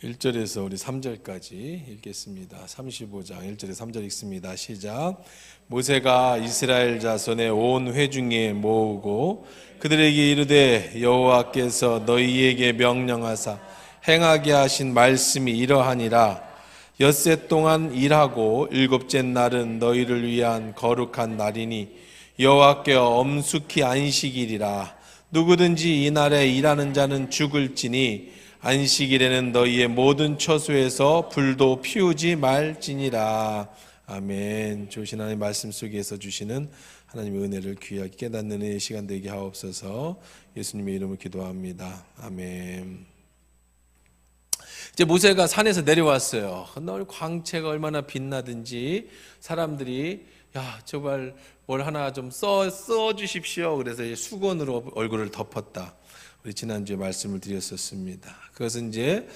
1절에서 우리 3절까지 읽겠습니다. 35장 1절에 3절 읽습니다. 시작. 모세가 이스라엘 자손의 온 회중에 모으고 그들에게 이르되 여호와께서 너희에게 명령하사 행하게 하신 말씀이 이러하니라. 엿새 동안 일하고 일곱째 날은 너희를 위한 거룩한 날이니 여호와께 엄숙히 안식일이라. 누구든지 이 날에 일하는 자는 죽을지니 안식일에는 너희의 모든 처소에서 불도 피우지 말지니라. 아멘. 좋으신 하나님의 말씀 속에서 주시는 하나님의 은혜를 귀하게 깨닫는 은혜의 시간 되게 하옵소서. 예수님의 이름으로 기도합니다. 아멘. 이제 모세가 산에서 내려왔어요. 널 광채가 얼마나 빛나든지 사람들이 야 제발 뭘 하나 좀 써 주십시오. 그래서 수건으로 얼굴을 덮었다. 우리 지난주에 말씀을 드렸었습니다. 그것은 이제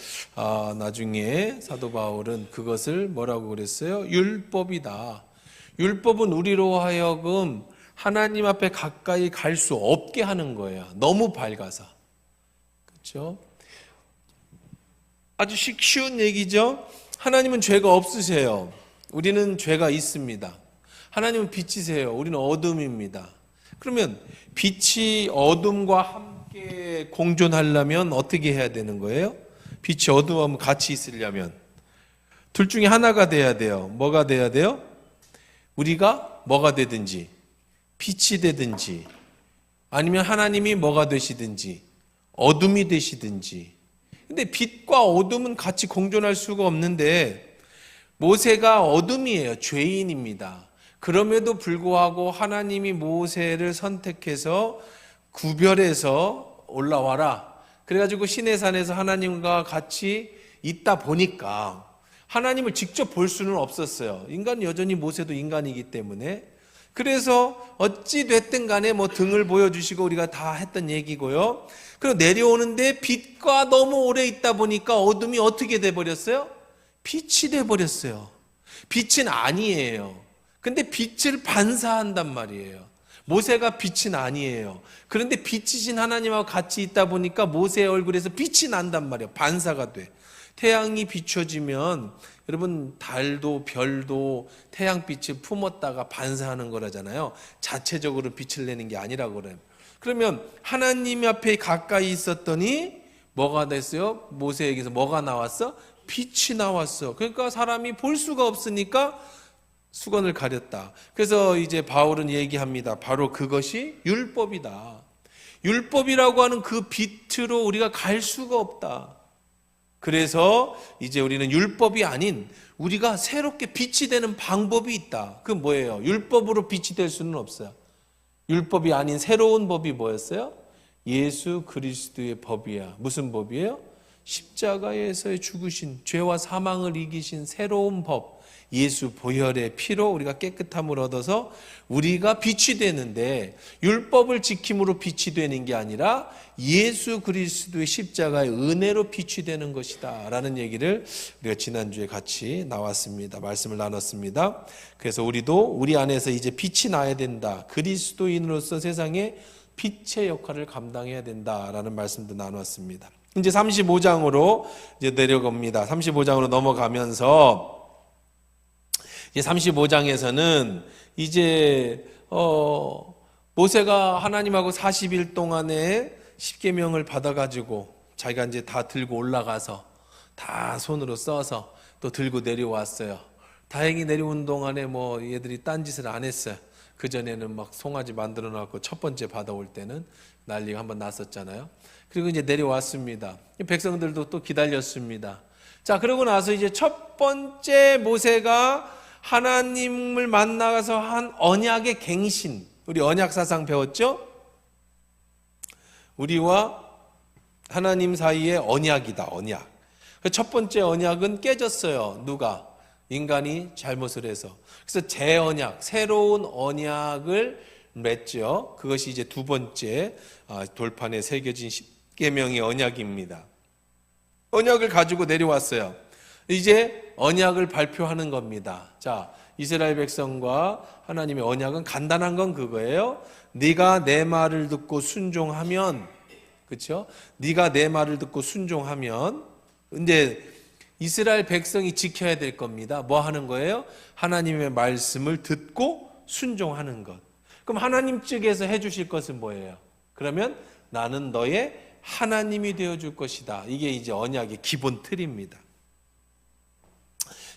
나중에 사도 바울은 그것을 뭐라고 그랬어요? 율법이다. 율법은 우리로 하여금 하나님 앞에 가까이 갈 수 없게 하는 거예요. 너무 밝아서. 그렇죠? 아주 쉬운 얘기죠. 하나님은 죄가 없으세요. 우리는 죄가 있습니다. 하나님은 빛이세요. 우리는 어둠입니다. 그러면 빛이 어둠과 함께 공존하려면 어떻게 해야 되는 거예요? 빛이 어둠하고 같이 있으려면 둘 중에 하나가 돼야 돼요. 뭐가 돼야 돼요? 우리가 뭐가 되든지 빛이 되든지 아니면 하나님이 뭐가 되시든지 어둠이 되시든지. 근데 빛과 어둠은 같이 공존할 수가 없는데 모세가 어둠이에요. 죄인입니다. 그럼에도 불구하고 하나님이 모세를 선택해서 구별해서 올라와라. 그래가지고 시내산에서 하나님과 같이 있다 보니까 하나님을 직접 볼 수는 없었어요. 인간은 여전히 모세도 인간이기 때문에. 그래서 어찌 됐든 간에 뭐 등을 보여주시고 우리가 다 했던 얘기고요. 그리고 내려오는데 빛과 너무 오래 있다 보니까 어둠이 어떻게 돼버렸어요? 빛이 돼버렸어요. 빛은 아니에요. 근데 빛을 반사한단 말이에요. 모세가 빛은 아니에요. 그런데 빛이신 하나님하고 같이 있다 보니까 모세의 얼굴에서 빛이 난단 말이에요. 반사가 돼. 태양이 비춰지면 여러분 달도 별도 태양빛을 품었다가 반사하는 거라잖아요. 자체적으로 빛을 내는 게 아니라고 그래요. 그러면 하나님 앞에 가까이 있었더니 뭐가 됐어요? 모세에게서 뭐가 나왔어? 빛이 나왔어. 그러니까 사람이 볼 수가 없으니까 수건을 가렸다. 그래서 이제 바울은 얘기합니다. 바로 그것이 율법이다. 율법이라고 하는 그 빛으로 우리가 갈 수가 없다. 그래서 이제 우리는 율법이 아닌 우리가 새롭게 빛이 되는 방법이 있다. 그 뭐예요? 율법으로 빛이 될 수는 없어요. 율법이 아닌 새로운 법이 뭐였어요? 예수 그리스도의 법이야. 무슨 법이에요? 십자가에서 죽으신 죄와 사망을 이기신 새로운 법. 예수 보혈의 피로 우리가 깨끗함을 얻어서 우리가 빛이 되는데 율법을 지킴으로 빛이 되는 게 아니라 예수 그리스도의 십자가의 은혜로 빛이 되는 것이다 라는 얘기를 우리가 지난주에 같이 나왔습니다. 말씀을 나눴습니다. 그래서 우리도 우리 안에서 이제 빛이 나야 된다. 그리스도인으로서 세상에 빛의 역할을 감당해야 된다라는 말씀도 나눴습니다. 이제 35장으로 이제 내려갑니다. 35장으로 넘어가면서 이제 35장에서는 이제 모세가 하나님하고 40일 동안에 십계명을 받아가지고 자기가 이제 다 들고 올라가서 다 손으로 써서 또 들고 내려왔어요. 다행히 내려온 동안에 뭐 얘들이 딴짓을 안 했어요. 그전에는 막 송아지 만들어 놨고 첫 번째 받아올 때는 난리가 한번 났었잖아요. 그리고 이제 내려왔습니다. 백성들도 또 기다렸습니다. 자, 그러고 나서 이제 첫 번째 모세가 하나님을 만나서 한 언약의 갱신. 우리 언약 사상 배웠죠? 우리와 하나님 사이의 언약이다. 언약. 첫 번째 언약은 깨졌어요. 누가? 인간이 잘못을 해서. 그래서 재언약, 새로운 언약을 맺죠. 그것이 이제 두 번째 돌판에 새겨진 십계명의 언약입니다. 언약을 가지고 내려왔어요. 이제 언약을 발표하는 겁니다. 자, 이스라엘 백성과 하나님의 언약은 간단한 건 그거예요. 네가 내 말을 듣고 순종하면, 그렇죠? 네가 내 말을 듣고 순종하면 이제 이스라엘 백성이 지켜야 될 겁니다. 뭐 하는 거예요? 하나님의 말씀을 듣고 순종하는 것. 그럼 하나님 측에서 해주실 것은 뭐예요? 그러면 나는 너의 하나님이 되어줄 것이다. 이게 이제 언약의 기본 틀입니다.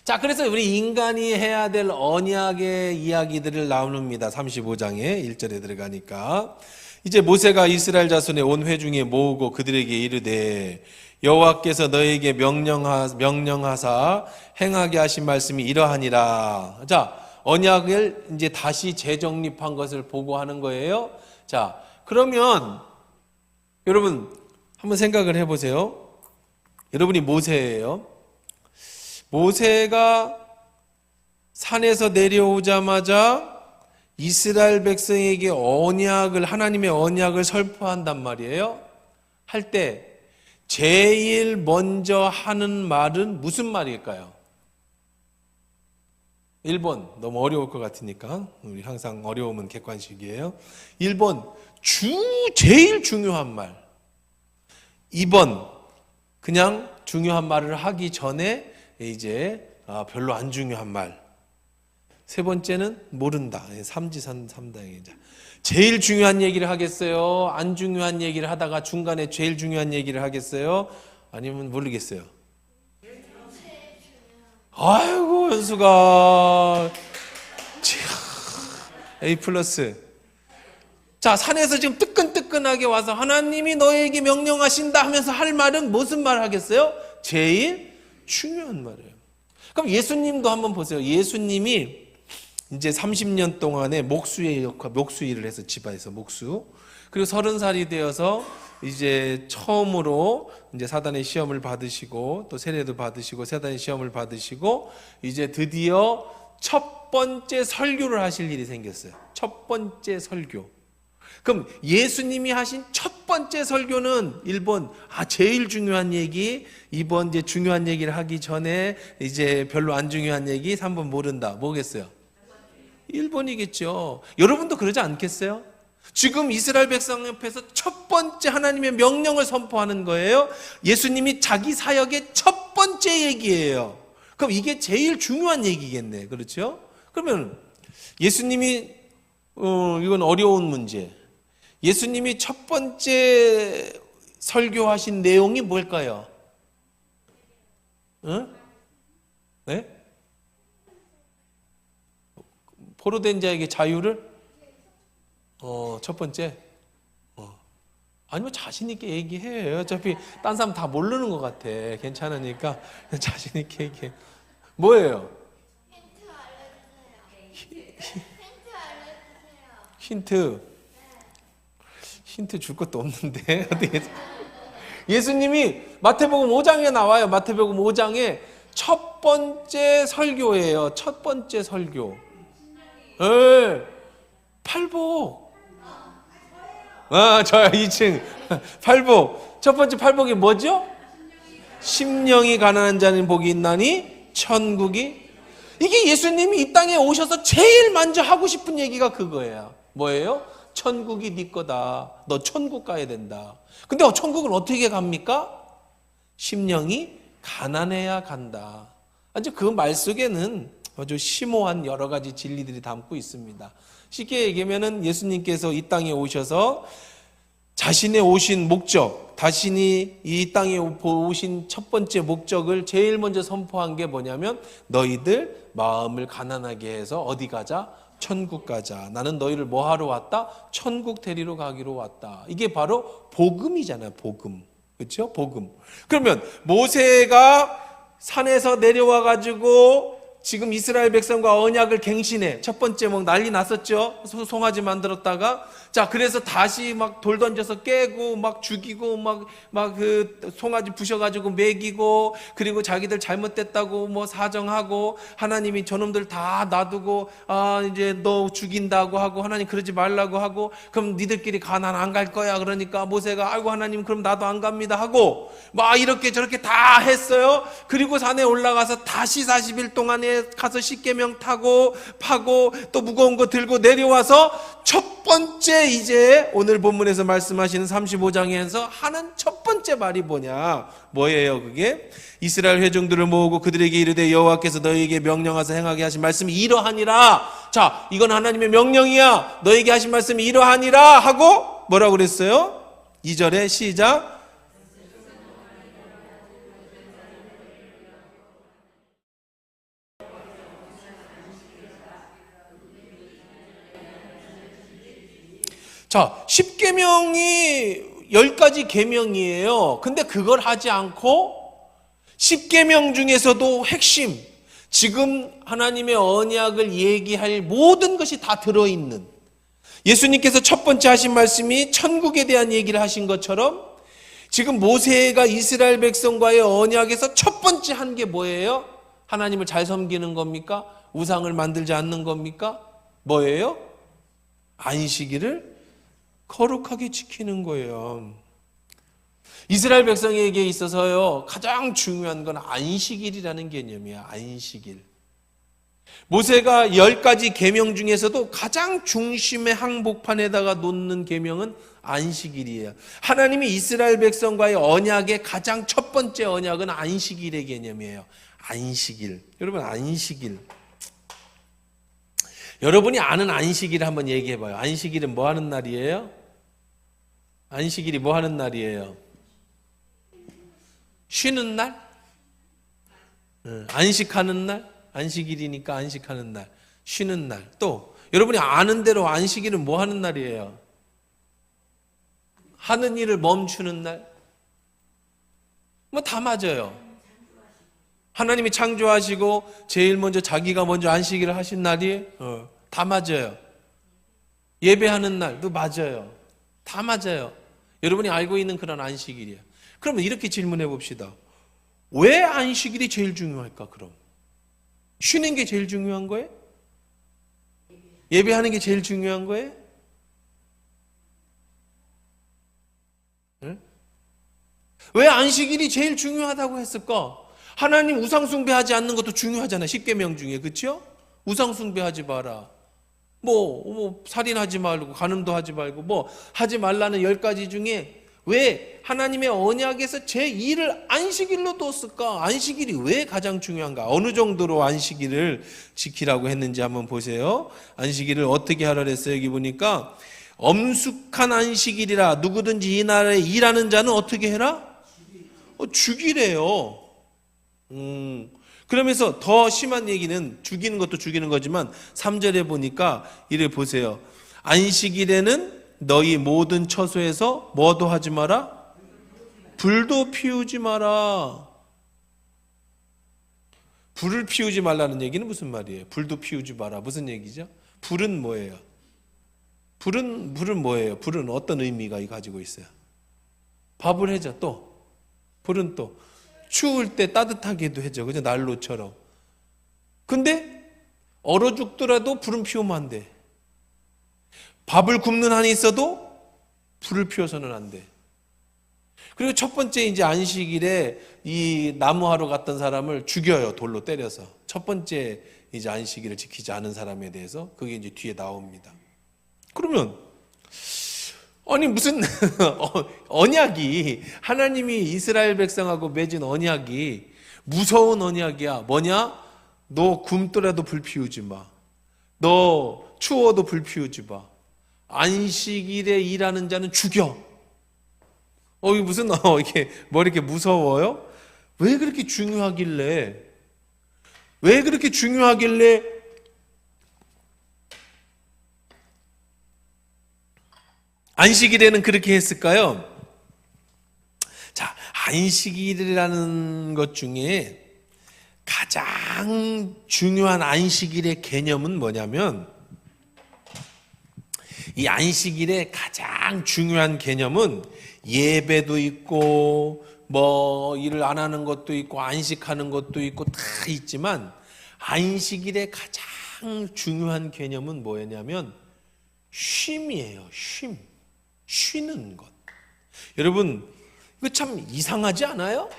자, 그래서 우리 인간이 해야 될 언약의 이야기들을 나눕니다. 35장에 1절에 들어가니까. 이제 모세가 이스라엘 자손의 온 회중에 모으고 그들에게 이르되 여호와께서 너에게 명령하사 행하게 하신 말씀이 이러하니라. 자, 언약을 이제 다시 재정립한 것을 보고하는 거예요. 자, 그러면 여러분 한번 생각을 해보세요. 여러분이 모세예요. 모세가 산에서 내려오자마자 이스라엘 백성에게 하나님의 언약을 설포한단 말이에요. 할 때 제일 먼저 하는 말은 무슨 말일까요? 1번, 너무 어려울 것 같으니까 우리 항상 어려우면 객관식이에요. 1번, 제일 중요한 말. 2번, 그냥 중요한 말을 하기 전에 이제 별로 안 중요한 말. 세 번째는 모른다. 삼지삼다행. 제일 중요한 얘기를 하겠어요? 안 중요한 얘기를 하다가 중간에 제일 중요한 얘기를 하겠어요? 아니면 모르겠어요? 아이고, 현수가 A+. 자, 산에서 지금 뜨끈뜨끈하게 와서 하나님이 너에게 명령하신다 하면서 할 말은 무슨 말 하겠어요? 제일 중요한 말이에요. 그럼 예수님도 한번 보세요. 예수님이 이제 30년 동안에 목수 일을 해서 집안에서 목수. 그리고 30살이 되어서 이제 처음으로 이제 사단의 시험을 받으시고 또 세례도 받으시고 사단의 시험을 받으시고 이제 드디어 첫 번째 설교를 하실 일이 생겼어요. 첫 번째 설교. 그럼 예수님이 하신 첫 번째 설교는 1번 제일 중요한 얘기, 2번 이제 중요한 얘기를 하기 전에 이제 별로 안 중요한 얘기, 3번 모른다. 뭐겠어요? 1번이겠죠. 여러분도 그러지 않겠어요? 지금 이스라엘 백성 옆에서 첫 번째 하나님의 명령을 선포하는 거예요. 예수님이 자기 사역의 첫 번째 얘기예요. 그럼 이게 제일 중요한 얘기겠네. 그렇죠? 그러면 예수님이 이건 어려운 문제. 예수님이 첫 번째 설교하신 내용이 뭘까요? 응? 네? 포로된 자에게 자유를? 첫 번째? 아니면 자신 있게 얘기해. 어차피 딴 사람 다 모르는 것 같아. 괜찮으니까 자신 있게 얘기해. 뭐예요? 힌트 줄 것도 없는데 어떻게? 예수님이 마태복음 5장에 나와요. 마태복음 5장에 첫 번째 설교예요. 첫 번째 설교. 네. 팔복. 저요 2층 팔복. 첫 번째 팔복이 뭐죠? 심령이 가난한 자는 복이 있나니 천국이. 이게 예수님이 이 땅에 오셔서 제일 먼저 하고 싶은 얘기가 그거예요. 뭐예요? 천국이 네 거다. 너 천국 가야 된다. 근데 천국은 어떻게 갑니까? 심령이 가난해야 간다. 아주 그 말 속에는 아주 심오한 여러 가지 진리들이 담고 있습니다. 쉽게 얘기하면 예수님께서 이 땅에 오셔서 자신의 오신 목적, 자신이 이 땅에 오신 첫 번째 목적을 제일 먼저 선포한 게 뭐냐면 너희들 마음을 가난하게 해서 어디 가자? 천국 가자. 나는 너희를 뭐 하러 왔다? 천국 데리러 가기로 왔다. 이게 바로 복음이잖아요. 복음. 그렇죠? 복음. 그러면 모세가 산에서 내려와 가지고 지금 이스라엘 백성과 언약을 갱신해. 첫 번째 막 난리 났었죠. 송아지 만들었다가 자 그래서 다시 막 돌 던져서 깨고 막 죽이고 막 그 송아지 부셔가지고 먹이고 그리고 자기들 잘못됐다고 뭐 사정하고 하나님이 저놈들 다 놔두고 이제 너 죽인다고 하고 하나님 그러지 말라고 하고 그럼 니들끼리 가나안 안 갈 거야. 그러니까 모세가 아이고 하나님 그럼 나도 안 갑니다 하고 막 이렇게 저렇게 다 했어요. 그리고 산에 올라가서 다시 40일 동안에 가서 십계명 타고 파고 또 무거운 거 들고 내려와서 첫 번째 그런데 이제 오늘 본문에서 말씀하시는 35장에서 하는 첫 번째 말이 뭐예요? 그게 이스라엘 회중들을 모으고 그들에게 이르되 여호와께서 너희에게 명령하사 행하게 하신 말씀이 이러하니라. 자, 이건 하나님의 명령이야. 너희에게 하신 말씀이 이러하니라 하고 뭐라고 그랬어요? 2절에 시작. 자, 10계명이 10가지 계명이에요. 근데 그걸 하지 않고 10계명 중에서도 핵심, 지금 하나님의 언약을 얘기할 모든 것이 다 들어있는, 예수님께서 첫 번째 하신 말씀이 천국에 대한 얘기를 하신 것처럼 지금 모세가 이스라엘 백성과의 언약에서 첫 번째 한 게 뭐예요? 하나님을 잘 섬기는 겁니까? 우상을 만들지 않는 겁니까? 뭐예요? 안식일을 거룩하게 지키는 거예요. 이스라엘 백성에게 있어서요, 가장 중요한 건 안식일이라는 개념이야. 안식일. 모세가 10가지 계명 중에서도 가장 중심의 항복판에다가 놓는 계명은 안식일이에요. 하나님이 이스라엘 백성과의 언약의 가장 첫 번째 언약은 안식일의 개념이에요. 안식일. 여러분, 안식일. 여러분이 아는 안식일 한번 얘기해 봐요. 안식일은 뭐 하는 날이에요? 안식일이 뭐 하는 날이에요? 쉬는 날? 안식하는 날? 안식일이니까 안식하는 날, 쉬는 날. 또 여러분이 아는 대로 안식일은 뭐 하는 날이에요? 하는 일을 멈추는 날? 뭐 다 맞아요. 하나님이 창조하시고 제일 먼저 자기가 먼저 안식일을 하신 날이 다 맞아요. 예배하는 날도 맞아요. 다 맞아요. 여러분이 알고 있는 그런 안식일이에요. 그러면 이렇게 질문해 봅시다. 왜 안식일이 제일 중요할까 그럼? 쉬는 게 제일 중요한 거예요? 예배하는 게 제일 중요한 거예요? 응? 왜 안식일이 제일 중요하다고 했을까? 하나님 우상 숭배하지 않는 것도 중요하잖아요. 10계명 중에. 그렇죠? 우상 숭배하지 마라. 뭐 살인하지 말고 간음도 하지 말고 뭐 하지 말라는 10가지 중에 왜 하나님의 언약에서 제2를 안식일로 뒀을까? 안식일이 왜 가장 중요한가? 어느 정도로 안식일을 지키라고 했는지 한번 보세요. 안식일을 어떻게 하라 그랬어요? 여기 보니까 엄숙한 안식일이라 누구든지 이 날에 일하는 자는 어떻게 해라? 죽이래요. 그러면서 더 심한 얘기는 죽이는 것도 죽이는 거지만 3절에 보니까 이를 보세요. 안식일에는 너희 모든 처소에서 뭐도 하지 마라? 불도 피우지 마라. 불을 피우지 말라는 얘기는 무슨 말이에요? 불도 피우지 마라. 무슨 얘기죠? 불은 뭐예요? 불은 뭐예요? 불은 어떤 의미가 가지고 있어요? 밥을 해줘. 또 불은 또 추울 때 따뜻하게도 해줘. 그죠? 난로처럼. 근데 얼어 죽더라도 불은 피우면 안 돼. 밥을 굽는 한이 있어도 불을 피워서는 안 돼. 그리고 첫 번째 이제 안식일에 이 나무하러 갔던 사람을 죽여요. 돌로 때려서. 첫 번째 이제 안식일을 지키지 않은 사람에 대해서 그게 이제 뒤에 나옵니다. 그러면 아니 무슨 언약이 하나님이 이스라엘 백성하고 맺은 언약이 무서운 언약이야. 뭐냐? 너 굶더라도 불 피우지 마. 너 추워도 불 피우지 마. 안식일에 일하는 자는 죽여. 이게 무슨 이게 뭐 이렇게 무서워요? 왜 그렇게 중요하길래? 왜 그렇게 중요하길래 안식일에는 그렇게 했을까요? 자, 안식일이라는 것 중에 가장 중요한 안식일의 개념은 뭐냐면 이 안식일의 가장 중요한 개념은 예배도 있고 뭐 일을 안 하는 것도 있고 안식하는 것도 있고 다 있지만 안식일의 가장 중요한 개념은 뭐냐면 쉼이에요. 쉼. 쉬는 것. 여러분 이거 참 이상하지 않아요?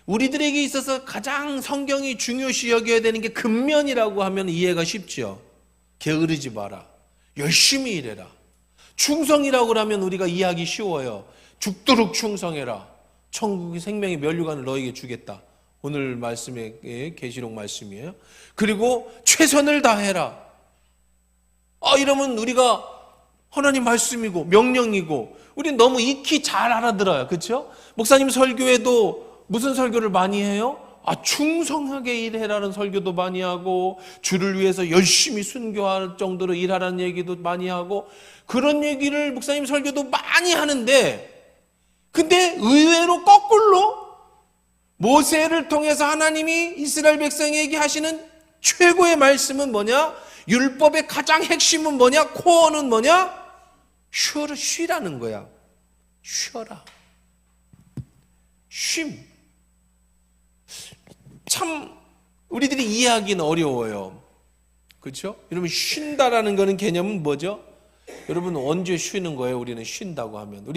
우리들에게 있어서 가장 성경이 중요시 여겨야 되는 게 근면이라고 하면 이해가 쉽죠. 게으르지 마라. 열심히 일해라. 충성이라고 하면 우리가 이해하기 쉬워요. 죽도록 충성해라. 천국의 생명의 면류관을 너에게 주겠다. 오늘 말씀의 계시록 말씀이에요. 그리고 최선을 다해라. 이러면 우리가 하나님 말씀이고 명령이고 우리는 너무 익히 잘 알아들어요. 그렇죠? 목사님 설교에도 무슨 설교를 많이 해요? 충성하게 일해라는 설교도 많이 하고 주를 위해서 열심히 순교할 정도로 일하라는 얘기도 많이 하고 그런 얘기를 목사님 설교도 많이 하는데 근데 의외로 거꾸로 모세를 통해서 하나님이 이스라엘 백성에게 하시는 최고의 말씀은 뭐냐? 율법의 가장 핵심은 뭐냐? 코어는 뭐냐? 쉬라는 거야. 쉬어라. 쉼. 참 우리들이 이해하기는 어려워요. 그렇죠? 여러분 쉰다라는 거는 개념은 뭐죠? 여러분 언제 쉬는 거예요? 우리는 쉰다고 하면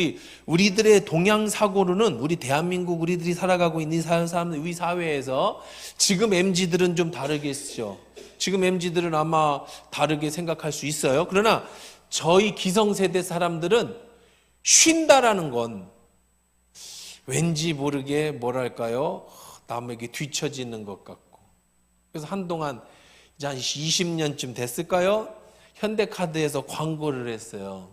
우리들의 동양 사고로는 우리 대한민국 우리들이 살아가고 있는 사람들 우리 사회에서 지금 MZ들은 좀 다르겠죠. 지금 MZ들은 아마 다르게 생각할 수 있어요. 그러나 저희 기성세대 사람들은 쉰다라는 건 왠지 모르게 뭐랄까요? 남에게 뒤처지는 것 같고 그래서 한동안 이제 한 20년쯤 됐을까요? 현대카드에서 광고를 했어요.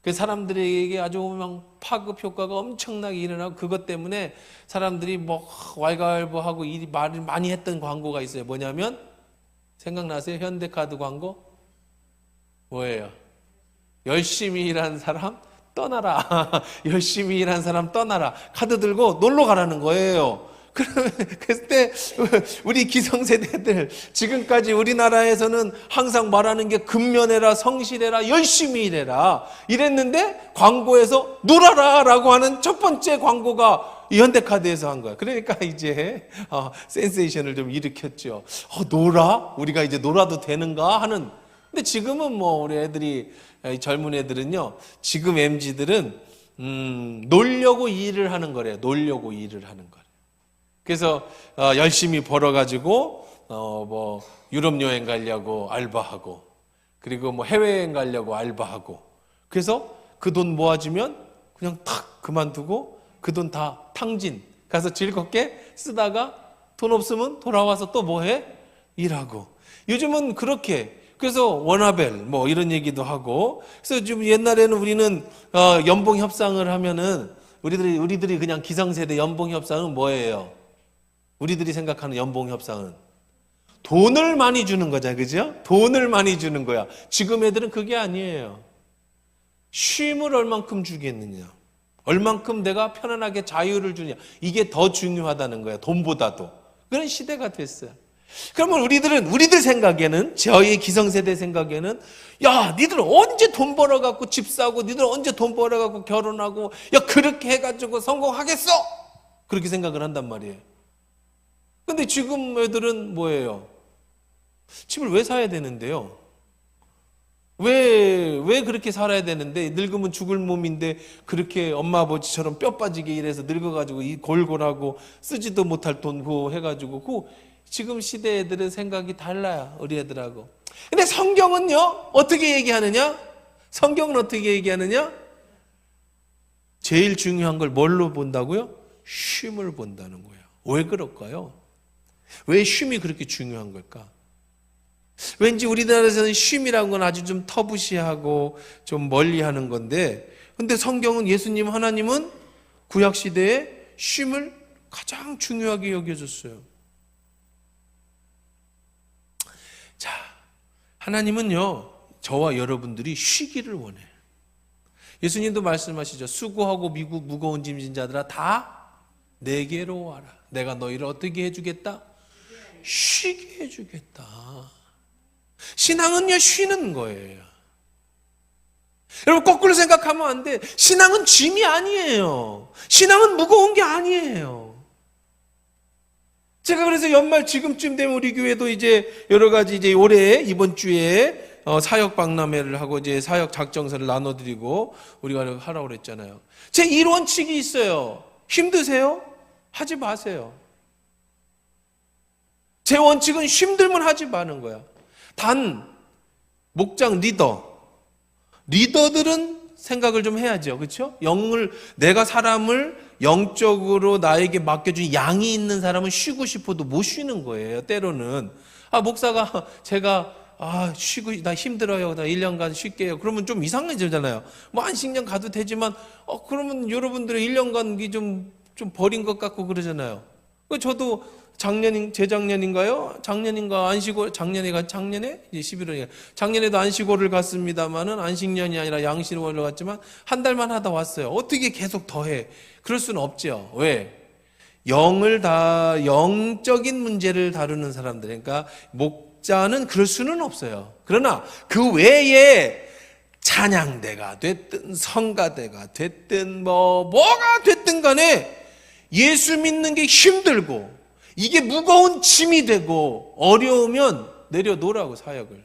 그 사람들에게 아주 막 파급 효과가 엄청나게 일어나고 그것 때문에 사람들이 뭐 왈가왈부하고 말을 많이 했던 광고가 있어요. 뭐냐면 생각나세요? 현대카드 광고? 뭐예요? 열심히 일한 사람 떠나라. 열심히 일한 사람 떠나라. 카드 들고 놀러 가라는 거예요. 그때 우리 기성세대들 지금까지 우리나라에서는 항상 말하는 게 근면해라 성실해라 열심히 일해라 이랬는데 광고에서 놀아라 라고 하는 첫 번째 광고가 현대카드에서 한 거야. 그러니까 이제 센세이션을 좀 일으켰죠. 놀아? 우리가 이제 놀아도 되는가 하는. 근데 지금은 뭐 우리 애들이 젊은 애들은요 지금 MZ들은 놀려고 일을 하는 거래요. 놀려고 일을 하는 거래요. 그래서 열심히 벌어가지고 뭐 유럽 여행 가려고 알바하고 그리고 뭐 해외여행 가려고 알바하고 그래서 그 돈 모아지면 그냥 탁 그만두고 그 돈 다 탕진 가서 즐겁게 쓰다가 돈 없으면 돌아와서 또 뭐해? 일하고. 요즘은 그렇게 그래서 워나벨 뭐 이런 얘기도 하고 그래서 지금 옛날에는 우리는 연봉 협상을 하면은 우리들이 그냥 기성세대 연봉 협상은 뭐예요? 우리들이 생각하는 연봉 협상은 돈을 많이 주는 거잖아요. 그죠? 돈을 많이 주는 거야. 지금 애들은 그게 아니에요. 쉼을 얼만큼 주겠느냐. 얼만큼 내가 편안하게 자유를 주냐. 이게 더 중요하다는 거야. 돈보다도. 그런 시대가 됐어요. 그러면 우리들 생각에는 저희 기성세대 생각에는 야 니들 언제 돈 벌어갖고 집 사고 니들 언제 돈 벌어갖고 결혼하고 야 그렇게 해가지고 성공하겠어? 그렇게 생각을 한단 말이에요. 근데 지금 애들은 뭐예요? 집을 왜 사야 되는데요? 왜 그렇게 살아야 되는데 늙으면 죽을 몸인데 그렇게 엄마 아버지처럼 뼈 빠지게 일해서 늙어가지고 이 골골하고 쓰지도 못할 돈 해가지고 지금 시대 애들의 생각이 달라요. 우리 애들하고. 근데 성경은요 어떻게 얘기하느냐? 성경은 어떻게 얘기하느냐? 제일 중요한 걸 뭘로 본다고요? 쉼을 본다는 거예요. 왜 그럴까요? 왜 쉼이 그렇게 중요한 걸까? 왠지 우리나라에서는 쉼이라는 건 아주 좀 터부시하고 좀 멀리 하는 건데 근데 성경은 예수님 하나님은 구약시대에 쉼을 가장 중요하게 여겨줬어요. 자, 하나님은요 저와 여러분들이 쉬기를 원해요. 예수님도 말씀하시죠. 수고하고 무거운 짐진 자들아 다 내게로 와라. 내가 너희를 어떻게 해주겠다? 쉬게 해주겠다. 신앙은요 쉬는 거예요. 여러분 거꾸로 생각하면 안 돼. 신앙은 짐이 아니에요. 신앙은 무거운 게 아니에요. 제가 그래서 연말 지금쯤 되면 우리 교회도 이제 여러 가지 이제 올해 이번 주에 사역 박람회를 하고 이제 사역 작정서를 나눠드리고 우리가 하라고 그랬잖아요. 제 1원칙이 있어요. 힘드세요? 하지 마세요. 제 원칙은 힘들면 하지 마는 거야. 단 목장 리더들은 생각을 좀 해야죠. 그렇죠? 내가 사람을 영적으로 나에게 맡겨준 양이 있는 사람은 쉬고 싶어도 못 쉬는 거예요. 때로는. 목사가 제가 쉬고 나 힘들어요. 나 1년간 쉴게요. 그러면 좀 이상해지잖아요. 뭐 안식년 가도 되지만 그러면 여러분들의 1년간 좀 버린 것 같고 그러잖아요. 저도 재작년인가요? 작년인가 작년에 이제 11월에 작년에도 안식월을 갔습니다만은 안식년이 아니라 양식월을 갔지만 한 달만 하다 왔어요. 어떻게 계속 더해? 그럴 수는 없죠. 왜? 영적인 문제를 다루는 사람들, 그러니까 목자는 그럴 수는 없어요. 그러나 그 외에 찬양대가 됐든 성가대가 됐든 뭐가 됐든 간에 예수 믿는 게 힘들고 이게 무거운 짐이 되고 어려우면 내려놓으라고, 사역을.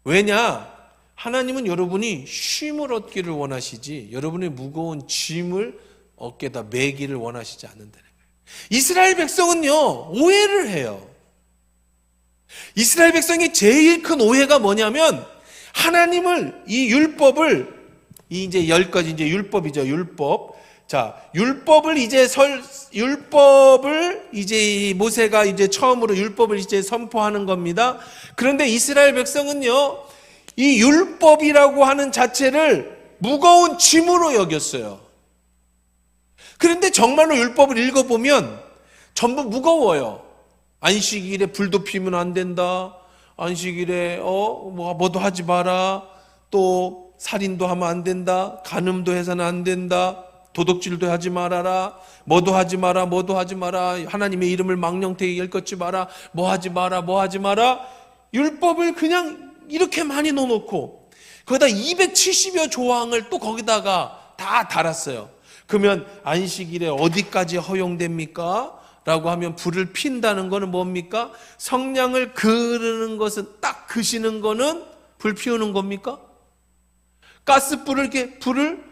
왜냐? 하나님은 여러분이 쉼을 얻기를 원하시지 여러분의 무거운 짐을 어깨에다 매기를 원하시지 않는다는 거예요. 이스라엘 백성은요, 오해를 해요. 이스라엘 백성의 제일 큰 오해가 뭐냐면 하나님을, 이 율법을, 이제 10가지 이제 율법이죠. 율법. 자, 율법을 이제 모세가 이제 처음으로 율법을 이제 선포하는 겁니다. 그런데 이스라엘 백성은요, 이 율법이라고 하는 자체를 무거운 짐으로 여겼어요. 그런데 정말로 율법을 읽어보면 전부 무거워요. 안식일에 불도 피우면 안 된다. 안식일에 뭐도 하지 마라. 또 살인도 하면 안 된다. 간음도 해서는 안 된다. 도둑질도 하지 말아라. 뭐도 하지 마라. 하나님의 이름을 망령되게 일컫지 마라. 뭐 하지 마라. 율법을 그냥 이렇게 많이 넣어놓고 거기다 270여 조항을 또 거기다가 다 달았어요. 그러면 안식일에 어디까지 허용됩니까? 라고 하면 불을 핀다는 거는 뭡니까? 성냥을 그르는 것은, 딱 그시는 거는 불 피우는 겁니까? 가스불을 이렇게 불을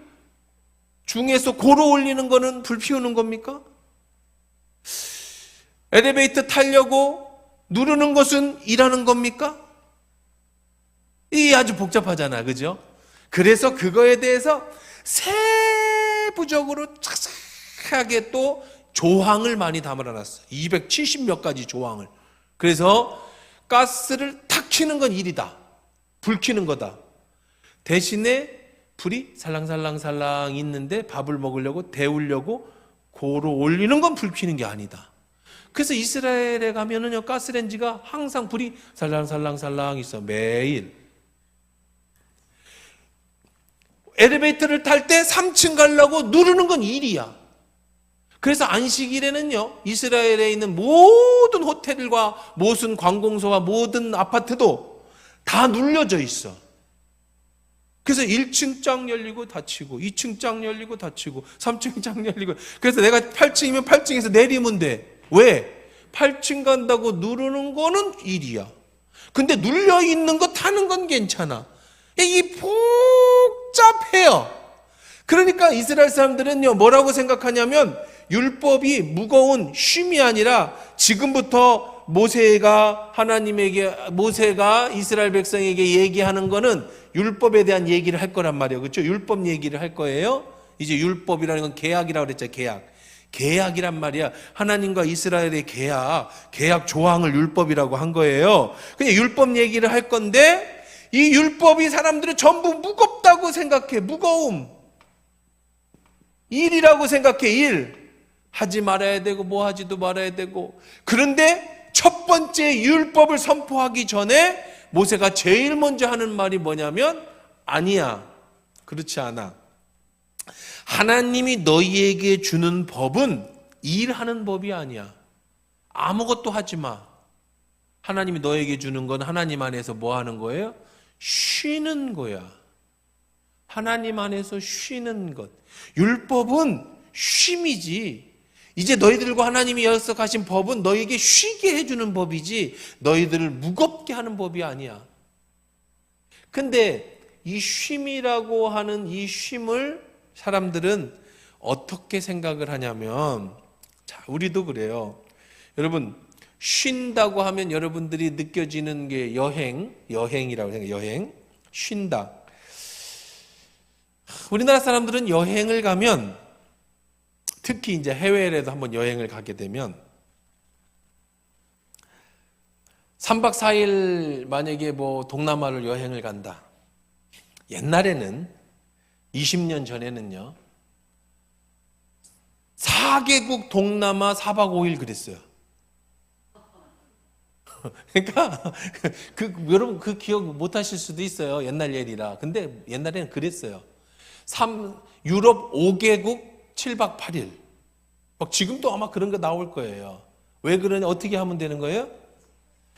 중에서 고로 올리는 거는 불 피우는 겁니까? 엘리베이터 타려고 누르는 것은 일하는 겁니까? 이게 아주 복잡하잖아, 그죠? 그래서 그거에 대해서 세부적으로 자세하게 또 조항을 많이 담아놨어요. 270몇 가지 조항을. 그래서 가스를 탁 켜는 건 일이다. 불 켜는 거다. 대신에 불이 살랑살랑 있는데 밥을 먹으려고 데우려고 고로 올리는 건 불 켜는 게 아니다. 그래서 이스라엘에 가면은요, 가스레인지가 항상 불이 살랑살랑 있어. 매일. 엘리베이터를 탈 때 3층 가려고 누르는 건 일이야. 그래서 안식일에는요, 이스라엘에 있는 모든 호텔과 모든 관공서와 모든 아파트도 다 눌려져 있어. 그래서 1층 쫙 열리고 닫히고, 2층 쫙 열리고 닫히고, 3층 쫙 열리고. 그래서 내가 8층이면 8층에서 내리면 돼. 왜? 8층 간다고 누르는 거는 일이야. 근데 눌려 있는 거 타는 건 괜찮아. 이 복잡해요. 그러니까 이스라엘 사람들은요, 뭐라고 생각하냐면 율법이 무거운 쉼이 아니라 지금부터 모세가 이스라엘 백성에게 얘기하는 거는 율법에 대한 얘기를 할 거란 말이에요. 그렇죠? 율법 얘기를 할 거예요. 이제 율법이라는 건 계약이라고 그랬죠. 계약이란 말이야. 하나님과 이스라엘의 계약 조항을 율법이라고 한 거예요. 그냥 율법 얘기를 할 건데 이 율법이 사람들은 전부 무겁다고 생각해. 무거움. 일이라고 생각해. 일. 하지 말아야 되고 뭐 하지도 말아야 되고. 그런데 첫 번째 율법을 선포하기 전에 모세가 제일 먼저 하는 말이 뭐냐면, 아니야, 그렇지 않아. 하나님이 너희에게 주는 법은 일하는 법이 아니야. 아무것도 하지 마. 하나님이 너에게 주는 건 하나님 안에서 뭐 하는 거예요? 쉬는 거야. 하나님 안에서 쉬는 것. 율법은 쉼이지. 이제 너희들과 하나님이 약속하신 법은 너희에게 쉬게 해주는 법이지 너희들을 무겁게 하는 법이 아니야. 근데 이 쉼이라고 하는 이 쉼을 사람들은 어떻게 생각을 하냐면, 자, 우리도 그래요. 여러분, 쉰다고 하면 여러분들이 느껴지는 게 여행이라고 생각해요. 여행, 쉰다. 우리나라 사람들은 여행을 가면, 특히 이제 해외에라도 한번 여행을 가게 되면 3박 4일 만약에 뭐 동남아를 여행을 간다. 옛날에는 20년 전에는요. 4개국 동남아 4박 5일 그랬어요. 그러니까 여러분 그 기억 못 하실 수도 있어요. 옛날 일이라. 근데 옛날에는 그랬어요. 유럽 5개국 7박 8일. 막 지금도 아마 그런 거 나올 거예요. 왜 그러냐? 어떻게 하면 되는 거예요?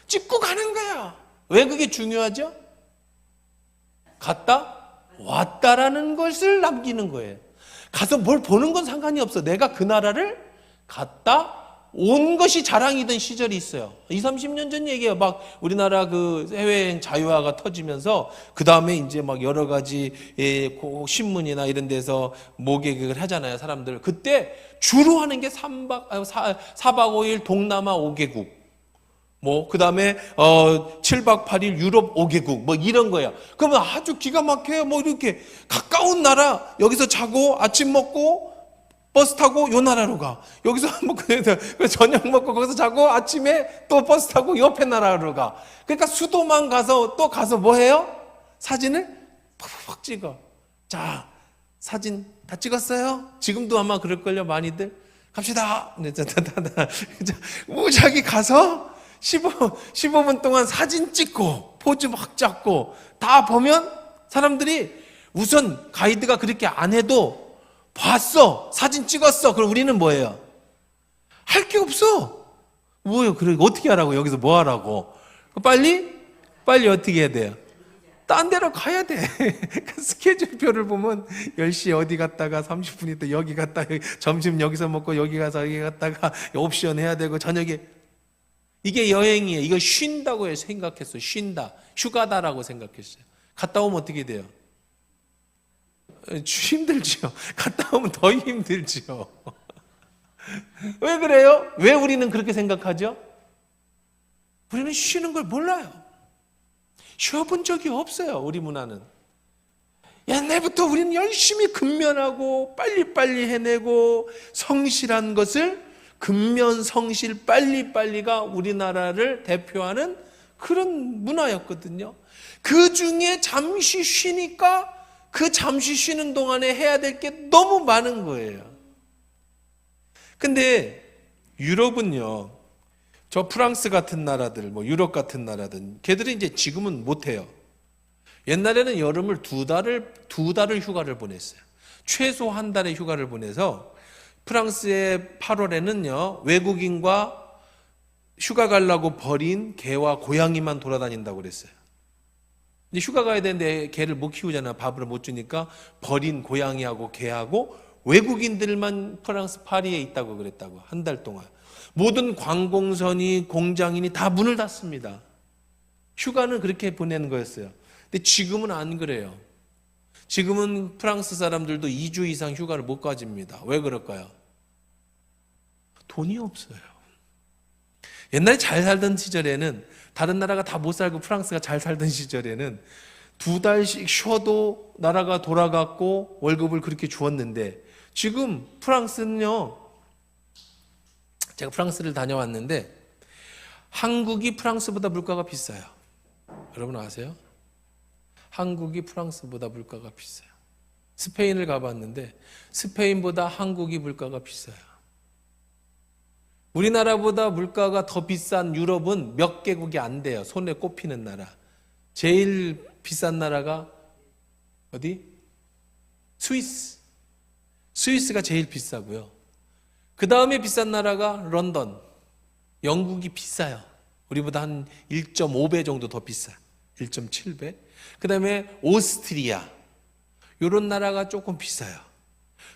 찍고 가는 거야. 왜 그게 중요하죠? 갔다 왔다라는 것을 남기는 거예요. 가서 뭘 보는 건 상관이 없어. 내가 그 나라를 갔다 온 것이 자랑이던 시절이 있어요. 20, 30년 전 얘기예요. 막 우리나라 그 해외여행 자유화가 터지면서 그 다음에 이제 막 여러 가지 신문이나 이런 데서 모객을 하잖아요. 사람들. 그때 주로 하는 게 4박 5일 동남아 5개국. 뭐, 그 다음에, 7박 8일 유럽 5개국, 뭐, 이런 거야. 그러면 아주 기가 막혀요. 뭐, 이렇게 가까운 나라, 여기서 자고, 아침 먹고, 버스 타고, 요 나라로 가. 여기서 뭐, 저녁 먹고, 거기서 자고, 아침에 또 버스 타고, 옆에 나라로 가. 그러니까 수도만 가서, 또 가서 뭐 해요? 사진을 팍팍 찍어. 자, 사진 다 찍었어요? 지금도 아마 그럴걸요, 많이들. 갑시다. 무작위 가서, 15분 동안 사진 찍고 포즈 막 잡고 다 보면 사람들이 우선 가이드가 그렇게 안 해도 봤어. 사진 찍었어. 그럼 우리는 뭐예요? 할 게 없어. 뭐예요? 그래 어떻게 하라고? 여기서 뭐 하라고? 빨리 어떻게 해야 돼요? 딴 데로 가야 돼. 스케줄표를 보면 10시에 어디 갔다가 30분 있다 여기 갔다가 점심 여기서 먹고 여기 가서 여기 갔다가 옵션 해야 되고 저녁에 이게 여행이에요. 이거 쉰다고 생각했어요. 쉰다. 휴가다라고 생각했어요. 갔다 오면 어떻게 돼요? 힘들죠. 갔다 오면 더 힘들죠. 왜 그래요? 왜 우리는 그렇게 생각하죠? 우리는 쉬는 걸 몰라요. 쉬어본 적이 없어요. 우리 문화는. 옛날부터 우리는 열심히 근면하고 빨리빨리 해내고 성실한 것을 근면, 성실, 빨리빨리가 우리나라를 대표하는 그런 문화였거든요. 그 중에 잠시 쉬니까 그 잠시 쉬는 동안에 해야 될 게 너무 많은 거예요. 근데 유럽은요, 저 프랑스 같은 나라들, 뭐 유럽 같은 나라들, 걔들은 이제 지금은 못해요. 옛날에는 여름을 두 달을 휴가를 보냈어요. 최소 한 달의 휴가를 보내서 프랑스의 8월에는요, 외국인과 휴가 가려고 버린 개와 고양이만 돌아다닌다고 그랬어요. 이제 휴가 가야 되는데 개를 못 키우잖아요. 밥을 못 주니까 버린 고양이하고 개하고 외국인들만 프랑스 파리에 있다고 그랬다고. 한 달 동안. 모든 관공선이 공장이니 다 문을 닫습니다. 휴가는 그렇게 보내는 거였어요. 근데 지금은 안 그래요. 지금은 프랑스 사람들도 2주 이상 휴가를 못 가집니다. 왜 그럴까요? 돈이 없어요. 옛날에 잘 살던 시절에는 다른 나라가 다 못 살고 프랑스가 잘 살던 시절에는 2달씩 쉬어도 나라가 돌아갔고 월급을 그렇게 주었는데 지금 프랑스는요, 제가 프랑스를 다녀왔는데 한국이 프랑스보다 물가가 비싸요. 여러분 아세요? 한국이 프랑스보다 물가가 비싸요. 스페인을 가봤는데 스페인보다 한국이 물가가 비싸요. 우리나라보다 물가가 더 비싼 유럽은 몇 개국이 안 돼요. 손에 꼽히는 나라. 제일 비싼 나라가 어디? 스위스. 스위스가 제일 비싸고요. 그 다음에 비싼 나라가 런던. 영국이 비싸요. 우리보다 한 1.5배 정도 더 비싸. 1.7배. 그 다음에 오스트리아. 이런 나라가 조금 비싸요.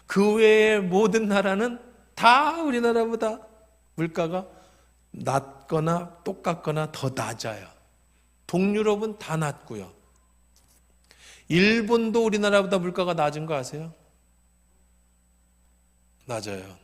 그 외의 모든 나라는 다 우리나라보다 물가가 낮거나 똑같거나 더 낮아요. 동유럽은 다 낮고요. 일본도 우리나라보다 물가가 낮은 거 아세요? 낮아요.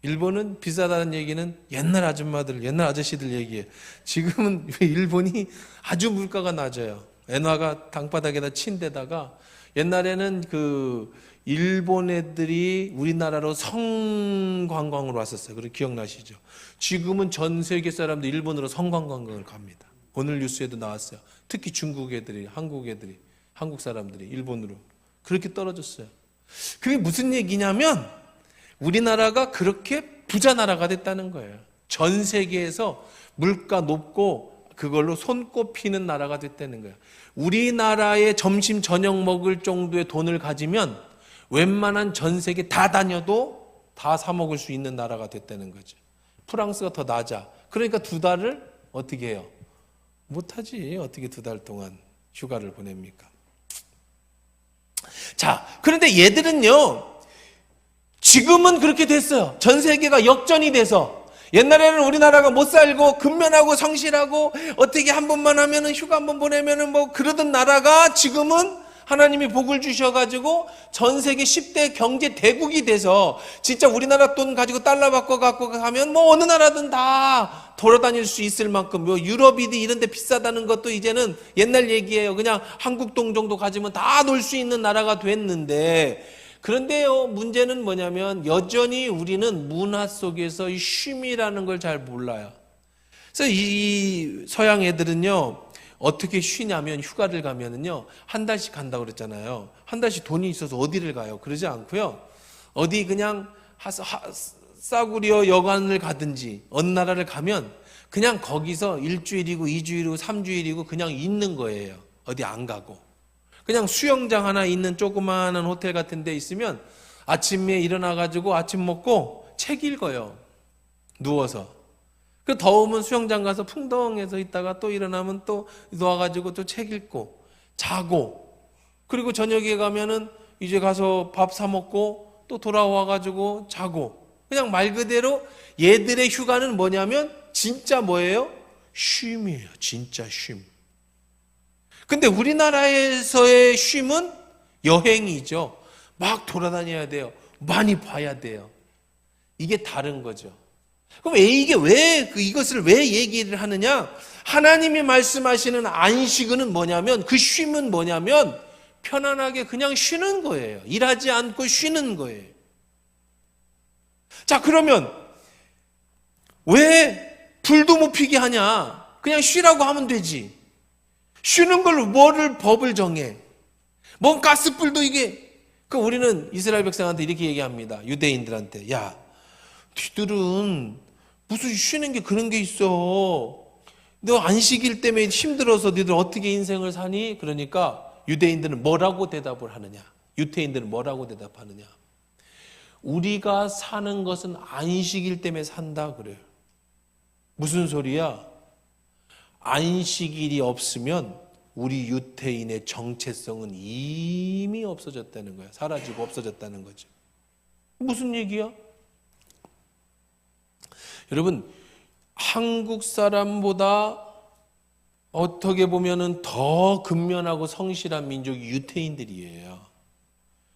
일본은 비싸다는 얘기는 옛날 아줌마들, 옛날 아저씨들 얘기예요. 지금은 일본이 아주 물가가 낮아요. 엔화가 땅바닥에다 친 데다가 옛날에는 그 일본 애들이 우리나라로 성관광으로 왔었어요. 그리고 기억나시죠? 지금은 전 세계 사람들이 일본으로 성관광을 갑니다. 오늘 뉴스에도 나왔어요. 특히 중국 애들이, 한국 사람들이 일본으로 그렇게 떨어졌어요. 그게 무슨 얘기냐면 우리나라가 그렇게 부자 나라가 됐다는 거예요. 전 세계에서 물가 높고 그걸로 손꼽히는 나라가 됐다는 거예요. 우리나라의 점심 저녁 먹을 정도의 돈을 가지면 웬만한 전 세계 다 다녀도 다 사 먹을 수 있는 나라가 됐다는 거죠. 프랑스가 더 낮아. 그러니까 2달을 어떻게 해요? 못하지. 어떻게 2달 동안 휴가를 보냅니까? 자, 그런데 얘들은요, 지금은 그렇게 됐어요. 전 세계가 역전이 돼서. 옛날에는 우리나라가 못 살고 근면하고 성실하고 어떻게 한 번만 하면은 휴가 한 번 보내면은 뭐 그러던 나라가 지금은 하나님이 복을 주셔가지고 전 세계 10대 경제 대국이 돼서 진짜 우리나라 돈 가지고 달러 바꿔 갖고 가면 뭐 어느 나라든 다 돌아다닐 수 있을 만큼 뭐 유럽이든 이런 데 비싸다는 것도 이제는 옛날 얘기예요. 그냥 한국 돈 정도 가지면 다 놀 수 있는 나라가 됐는데, 그런데요, 문제는 뭐냐면 여전히 우리는 문화 속에서 이 쉼이라는 걸 잘 몰라요. 그래서 이 서양 애들은요, 어떻게 쉬냐면 휴가를 가면은요, 한 달씩 간다고 그랬잖아요. 한 달씩 돈이 있어서 어디를 가요? 그러지 않고요, 어디 그냥 싸구려 여관을 가든지 어느 나라를 가면 그냥 거기서 1주일이고 2주일이고 3주일이고 그냥 있는 거예요. 어디 안 가고. 그냥 수영장 하나 있는 조그마한 호텔 같은 데 있으면 아침에 일어나가지고 아침 먹고 책 읽어요. 누워서. 그 더우면 수영장 가서 풍덩해서 있다가 또 일어나면 또 누워가지고 또 책 읽고 자고, 그리고 저녁에 가면은 이제 가서 밥 사 먹고 또 돌아와가지고 자고. 그냥 말 그대로 얘들의 휴가는 뭐냐면 진짜 뭐예요? 쉼이에요. 진짜 쉼. 근데 우리나라에서의 쉼은 여행이죠. 막 돌아다녀야 돼요. 많이 봐야 돼요. 이게 다른 거죠. 그럼 이것을 왜 얘기를 하느냐? 하나님이 말씀하시는 안식은 뭐냐면, 그 쉼은 뭐냐면 편안하게 그냥 쉬는 거예요. 일하지 않고 쉬는 거예요. 자, 그러면 왜 불도 못 피게 하냐? 그냥 쉬라고 하면 되지. 쉬는 걸로 뭐를 법을 정해? 뭔 가스불도 이게. 그 우리는 이스라엘 백성한테 이렇게 얘기합니다. 유대인들한테. 야, 니들은 무슨 쉬는 게 그런 게 있어. 너 안식일 때문에 힘들어서 니들 어떻게 인생을 사니? 그러니까 유대인들은 뭐라고 대답을 하느냐? 유대인들은 뭐라고 대답하느냐? 우리가 사는 것은 안식일 때문에 산다 그래요. 무슨 소리야? 안식일이 없으면 우리 유태인의 정체성은 이미 없어졌다는 거야. 사라지고 없어졌다는 거죠. 무슨 얘기야? 여러분, 한국 사람보다 어떻게 보면은 더 근면하고 성실한 민족이 유태인들이에요.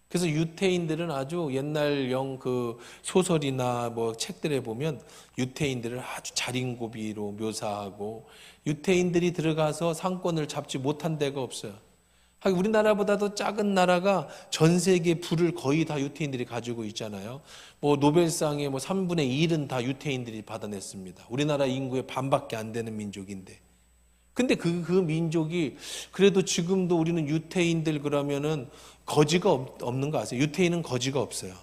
그래서 유태인들은 아주 옛날형 그 소설이나 뭐 책들에 보면 유태인들을 아주 자린고비로 묘사하고, 유태인들이 들어가서 상권을 잡지 못한 데가 없어요. 우리나라보다도 작은 나라가 전 세계 부를 거의 다 유태인들이 가지고 있잖아요. 뭐 노벨상의 뭐 3분의 1은 다 유태인들이 받아냈습니다. 우리나라 인구의 반밖에 안 되는 민족인데. 근데 그 민족이 그래도 지금도 우리는 유태인들 그러면은 거지가 없는 거 아세요? 유태인은 거지가 없어요.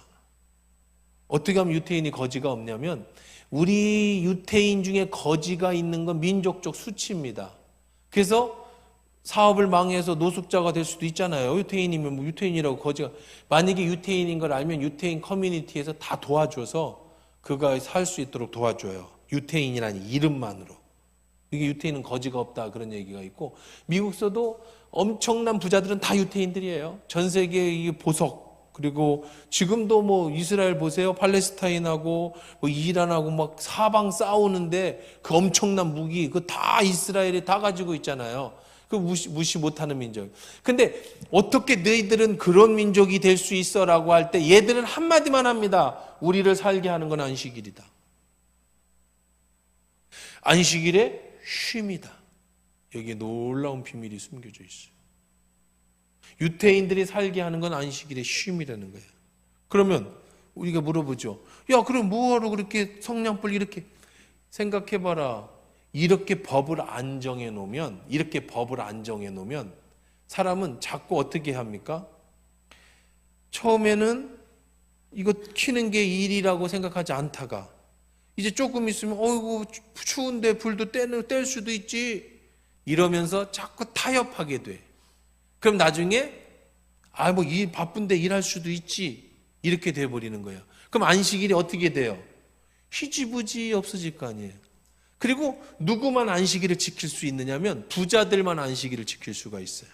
어떻게 하면 유태인이 거지가 없냐면, 우리 유태인 중에 거지가 있는 건 민족적 수치입니다. 그래서 사업을 망해서 노숙자가 될 수도 있잖아요. 유태인이면 뭐 유태인이라고 거지가. 만약에 유태인인 걸 알면 유태인 커뮤니티에서 다 도와줘서 그가 살 수 있도록 도와줘요. 유태인이라는 이름만으로. 이게 유태인은 거지가 없다 그런 얘기가 있고, 미국서도 엄청난 부자들은 다 유태인들이에요. 전 세계 이 보석, 그리고 지금도 뭐 이스라엘 보세요. 팔레스타인하고 뭐 이란하고 막 사방 싸우는데 그 엄청난 무기 그거 다 이스라엘이 다 가지고 있잖아요. 그 무시 못하는 민족. 근데 어떻게 너희들은 그런 민족이 될 수 있어라고 할 때 얘들은 한마디만 합니다. 우리를 살게 하는 건 안식일이다. 안식일에 쉼이다. 여기에 놀라운 비밀이 숨겨져 있어요. 유대인들이 살게 하는 건 안식일의 쉼이라는 거예요. 그러면 우리가 물어보죠. 야, 그럼 뭐하러 그렇게 성냥불 이렇게 생각해봐라. 이렇게 법을 안정해 놓으면 사람은 자꾸 어떻게 합니까? 처음에는 이거 켜는 게 일이라고 생각하지 않다가 이제 조금 있으면 어이구 추운데 불도 뗄 수도 있지 이러면서 자꾸 타협하게 돼. 그럼 나중에 뭐 일 바쁜데 일할 수도 있지 이렇게 돼버리는 거예요. 그럼 안식일이 어떻게 돼요? 희지부지 없어질 거 아니에요. 그리고 누구만 안식일을 지킬 수 있느냐면 부자들만 안식일을 지킬 수가 있어요.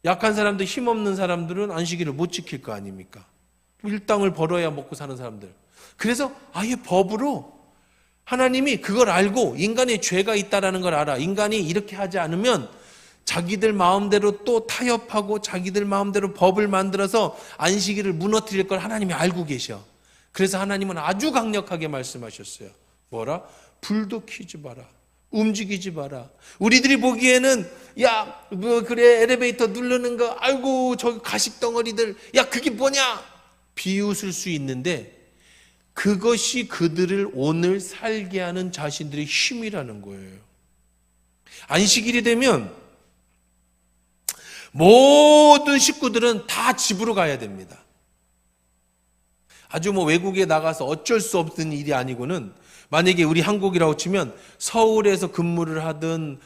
약한 사람들, 힘없는 사람들은 안식일을 못 지킬 거 아닙니까? 일당을 벌어야 먹고 사는 사람들. 그래서 아예 법으로 하나님이 그걸 알고 인간의 죄가 있다라는 걸 알아. 인간이 이렇게 하지 않으면 자기들 마음대로 또 타협하고 자기들 마음대로 법을 만들어서 안식일을 무너뜨릴 걸 하나님이 알고 계셔. 그래서 하나님은 아주 강력하게 말씀하셨어요. 뭐라? 불도 켜지 마라. 움직이지 마라. 우리들이 보기에는 야, 뭐 그래 엘리베이터 누르는 거 아이고 저 가식 덩어리들 야 그게 뭐냐? 비웃을 수 있는데 그것이 그들을 오늘 살게 하는 자신들의 힘이라는 거예요. 안식일이 되면 모든 식구들은 다 집으로 가야 됩니다. 아주 외국에 나가서 어쩔 수 없는 일이 아니고는 만약에 우리 한국이라고 치면 서울에서 근무를 하든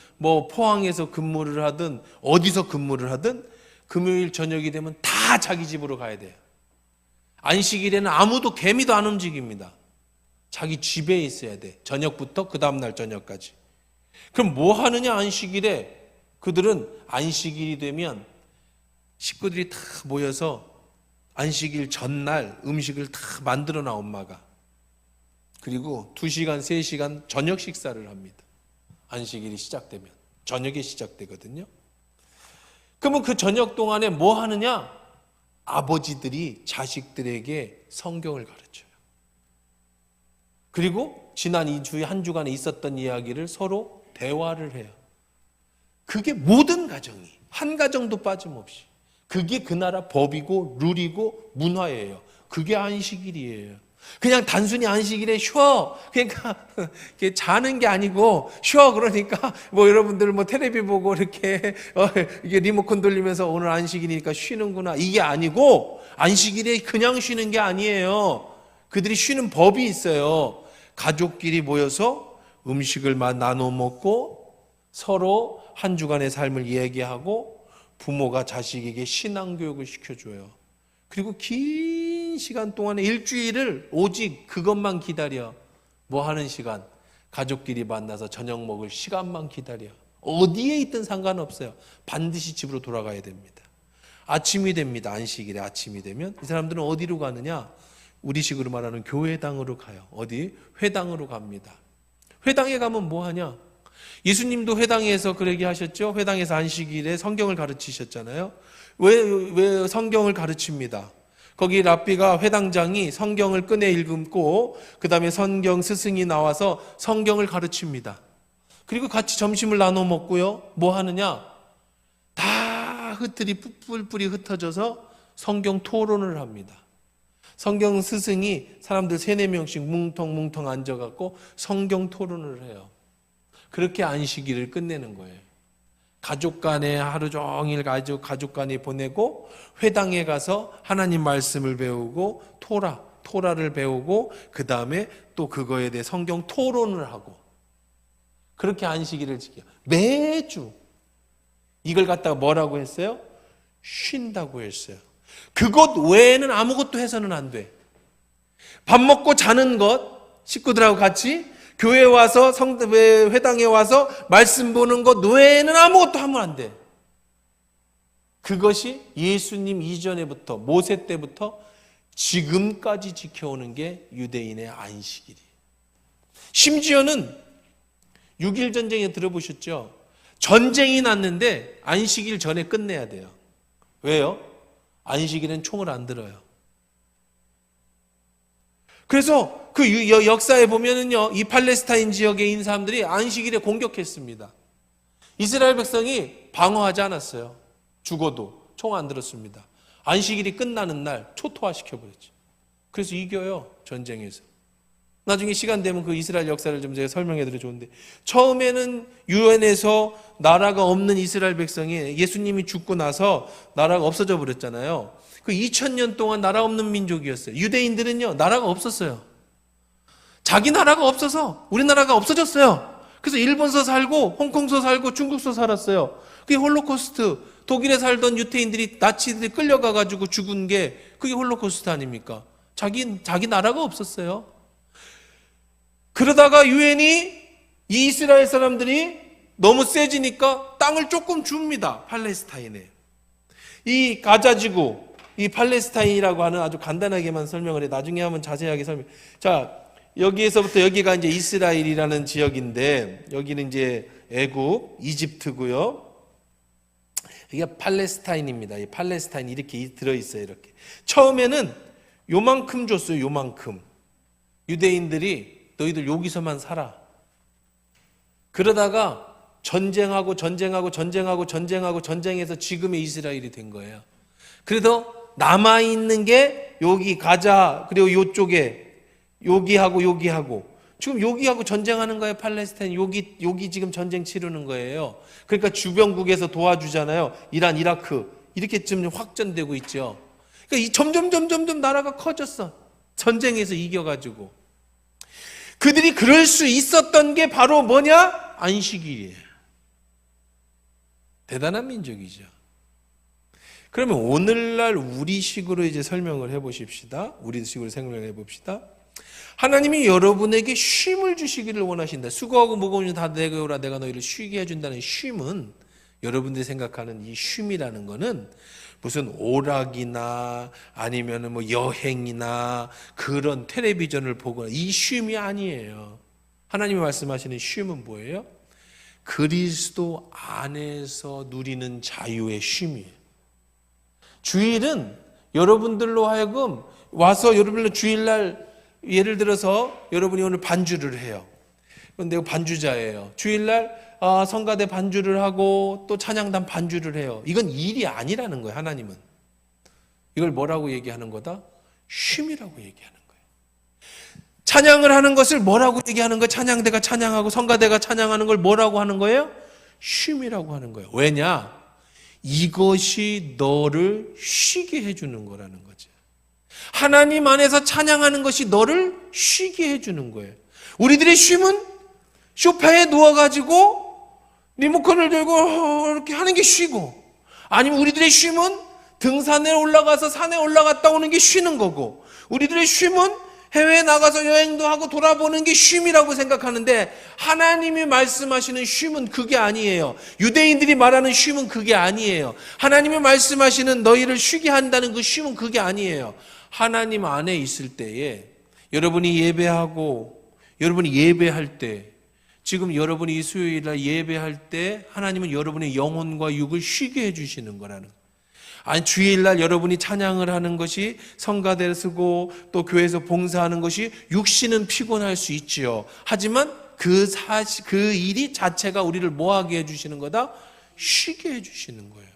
포항에서 근무를 하든 어디서 근무를 하든 금요일 저녁이 되면 다 자기 집으로 가야 돼요. 안식일에는 아무도 개미도 안 움직입니다. 자기 집에 있어야 돼. 저녁부터 그 다음날 저녁까지. 그럼 뭐 하느냐 안식일에? 그들은 안식일이 되면 식구들이 다 모여서 안식일 전날 음식을 다 만들어 놔 엄마가. 그리고 2시간, 3시간 저녁 식사를 합니다. 안식일이 시작되면. 저녁에 시작되거든요. 그러면 그 저녁 동안에 뭐 하느냐? 아버지들이 자식들에게 성경을 가르쳐요. 그리고 지난 2주, 한 주간에 있었던 이야기를 서로 대화를 해요. 그게 모든 가정이, 한 가정도 빠짐없이. 그게 그 나라 법이고 룰이고 문화예요. 그게 안식일이에요. 그냥 단순히 안식일에 쉬어. 그러니까 자는 게 아니고 쉬어. 그러니까 여러분들 텔레비 보고 이렇게 이게 리모컨 돌리면서 오늘 안식일이니까 쉬는구나. 이게 아니고 안식일에 그냥 쉬는 게 아니에요. 그들이 쉬는 법이 있어요. 가족끼리 모여서 음식을 나눠 먹고 서로 한 주간의 삶을 얘기하고 부모가 자식에게 신앙교육을 시켜줘요. 그리고 긴 시간 동안에 일주일을 오직 그것만 기다려. 뭐 하는 시간? 가족끼리 만나서 저녁 먹을 시간만 기다려. 어디에 있든 상관없어요. 반드시 집으로 돌아가야 됩니다. 아침이 됩니다. 안식일에 아침이 되면 이 사람들은 어디로 가느냐? 우리식으로 말하는 교회당으로 가요. 어디? 회당으로 갑니다. 회당에 가면 뭐 하냐? 예수님도 회당에서 그러게 하셨죠. 회당에서 안식일에 성경을 가르치셨잖아요. 왜 성경을 가르칩니다. 거기 랍비가 회당장이 성경을 꺼내 읽고 그 다음에 성경 스승이 나와서 성경을 가르칩니다. 그리고 같이 점심을 나눠 먹고요. 뭐 하느냐? 다 흩들이 뿔뿔이 흩어져서 성경 토론을 합니다. 성경 스승이 사람들 3-4명씩 뭉텅뭉텅 앉아갖고 성경 토론을 해요. 그렇게 안식일을 끝내는 거예요. 가족 간에 하루 종일 가족 간에 보내고 회당에 가서 하나님 말씀을 배우고 토라를 배우고 그 다음에 또 그거에 대해 성경 토론을 하고 그렇게 안식일을 지켜요. 매주 이걸 갖다가 뭐라고 했어요? 쉰다고 했어요. 그것 외에는 아무것도 해서는 안 돼. 밥 먹고 자는 것 식구들하고 같이 교회 와서 회당에 와서 말씀 보는 것 외에는 아무것도 하면 안 돼. 그것이 예수님 이전에부터 모세 때부터 지금까지 지켜오는 게 유대인의 안식일이에요. 심지어는 6.1 전쟁에 들어보셨죠? 전쟁이 났는데 안식일 전에 끝내야 돼요. 왜요? 안식일엔 총을 안 들어요. 그래서 그 역사에 보면은요, 이 팔레스타인 지역에 있는 사람들이 안식일에 공격했습니다. 이스라엘 백성이 방어하지 않았어요. 죽어도. 총 안 들었습니다. 안식일이 끝나는 날 초토화시켜버렸죠. 그래서 이겨요, 전쟁에서. 나중에 시간 되면 그 이스라엘 역사를 좀 제가 설명해 드려 좋은데, 처음에는 유엔에서 나라가 없는 이스라엘 백성이 예수님이 죽고 나서 나라가 없어져 버렸잖아요. 그 2000년 동안 나라 없는 민족이었어요. 유대인들은요, 나라가 없었어요. 자기 나라가 없어서 우리나라가 없어졌어요. 그래서 일본서 살고 홍콩서 살고 중국서 살았어요. 그게 홀로코스트. 독일에 살던 유태인들이 나치들이 끌려가가지고 죽은 게 그게 홀로코스트 아닙니까? 자기 나라가 없었어요. 그러다가 유엔이 이 이스라엘 사람들이 너무 세지니까 땅을 조금 줍니다. 팔레스타인에. 이 가자지구, 이 팔레스타인이라고 하는 아주 간단하게만 설명을 해. 나중에 한번 자세하게 설명. 자, 여기에서부터 여기가 이제 이스라엘이라는 지역인데, 여기는 이제 애굽, 이집트고요. 이게 팔레스타인입니다. 이 팔레스타인 이렇게 들어있어요. 이렇게. 처음에는 요만큼 줬어요. 요만큼. 유대인들이 너희들 여기서만 살아. 그러다가 전쟁해서 지금의 이스라엘이 된 거예요. 그래서 남아있는 게 여기 가자, 그리고 요쪽에 여기하고 지금 여기하고 전쟁하는 거예요. 팔레스타인 여기 지금 전쟁 치르는 거예요. 그러니까 주변국에서 도와주잖아요. 이란, 이라크 이렇게 좀 확전되고 있죠. 그러니까 점점 나라가 커졌어. 전쟁에서 이겨가지고. 그들이 그럴 수 있었던 게 바로 뭐냐? 안식일이에요. 대단한 민족이죠. 그러면 오늘날 우리식으로 이제 설명을 해보십시다. 우리식으로 설명을 해봅시다. 하나님이 여러분에게 쉼을 주시기를 원하신다. 수고하고 무거운 다 내게 오라. 내가 너희를 쉬게 해준다는 쉼은, 여러분들이 생각하는 이 쉼이라는 거는 무슨 오락이나 아니면 뭐 여행이나 그런 텔레비전을 보거나 이 쉼이 아니에요. 하나님이 말씀하시는 쉼은 뭐예요? 그리스도 안에서 누리는 자유의 쉼이에요. 주일은 여러분들로 하여금 와서 여러분들 주일날 예를 들어서 여러분이 오늘 반주를 해요. 그런데 반주자예요. 주일날 성가대 반주를 하고 또 찬양단 반주를 해요. 이건 일이 아니라는 거예요. 하나님은 이걸 뭐라고 얘기하는 거다? 쉼이라고 얘기하는 거예요. 찬양을 하는 것을 뭐라고 얘기하는 거예요? 찬양대가 찬양하고 성가대가 찬양하는 걸 뭐라고 하는 거예요? 쉼이라고 하는 거예요. 왜냐? 이것이 너를 쉬게 해주는 거라는 거죠. 하나님 안에서 찬양하는 것이 너를 쉬게 해주는 거예요. 우리들의 쉼은 소파에 누워가지고 리모컨을 들고 이렇게 하는 게 쉬고, 아니면 우리들의 쉼은 등산에 올라가서 산에 올라갔다 오는 게 쉬는 거고, 우리들의 쉼은 해외에 나가서 여행도 하고 돌아보는 게 쉼이라고 생각하는데, 하나님이 말씀하시는 쉼은 그게 아니에요. 유대인들이 말하는 쉼은 그게 아니에요. 하나님이 말씀하시는 너희를 쉬게 한다는 그 쉼은 그게 아니에요. 하나님 안에 있을 때에 여러분이 예배하고, 여러분이 예배할 때, 지금 여러분이 이 수요일날 예배할 때 하나님은 여러분의 영혼과 육을 쉬게 해주시는 거라는 거예요. 아니, 주일날 여러분이 찬양을 하는 것이, 성가대를 쓰고 또 교회에서 봉사하는 것이 육신은 피곤할 수 있지요. 하지만 그 일이 자체가 우리를 뭐하게 해주시는 거다? 쉬게 해주시는 거예요.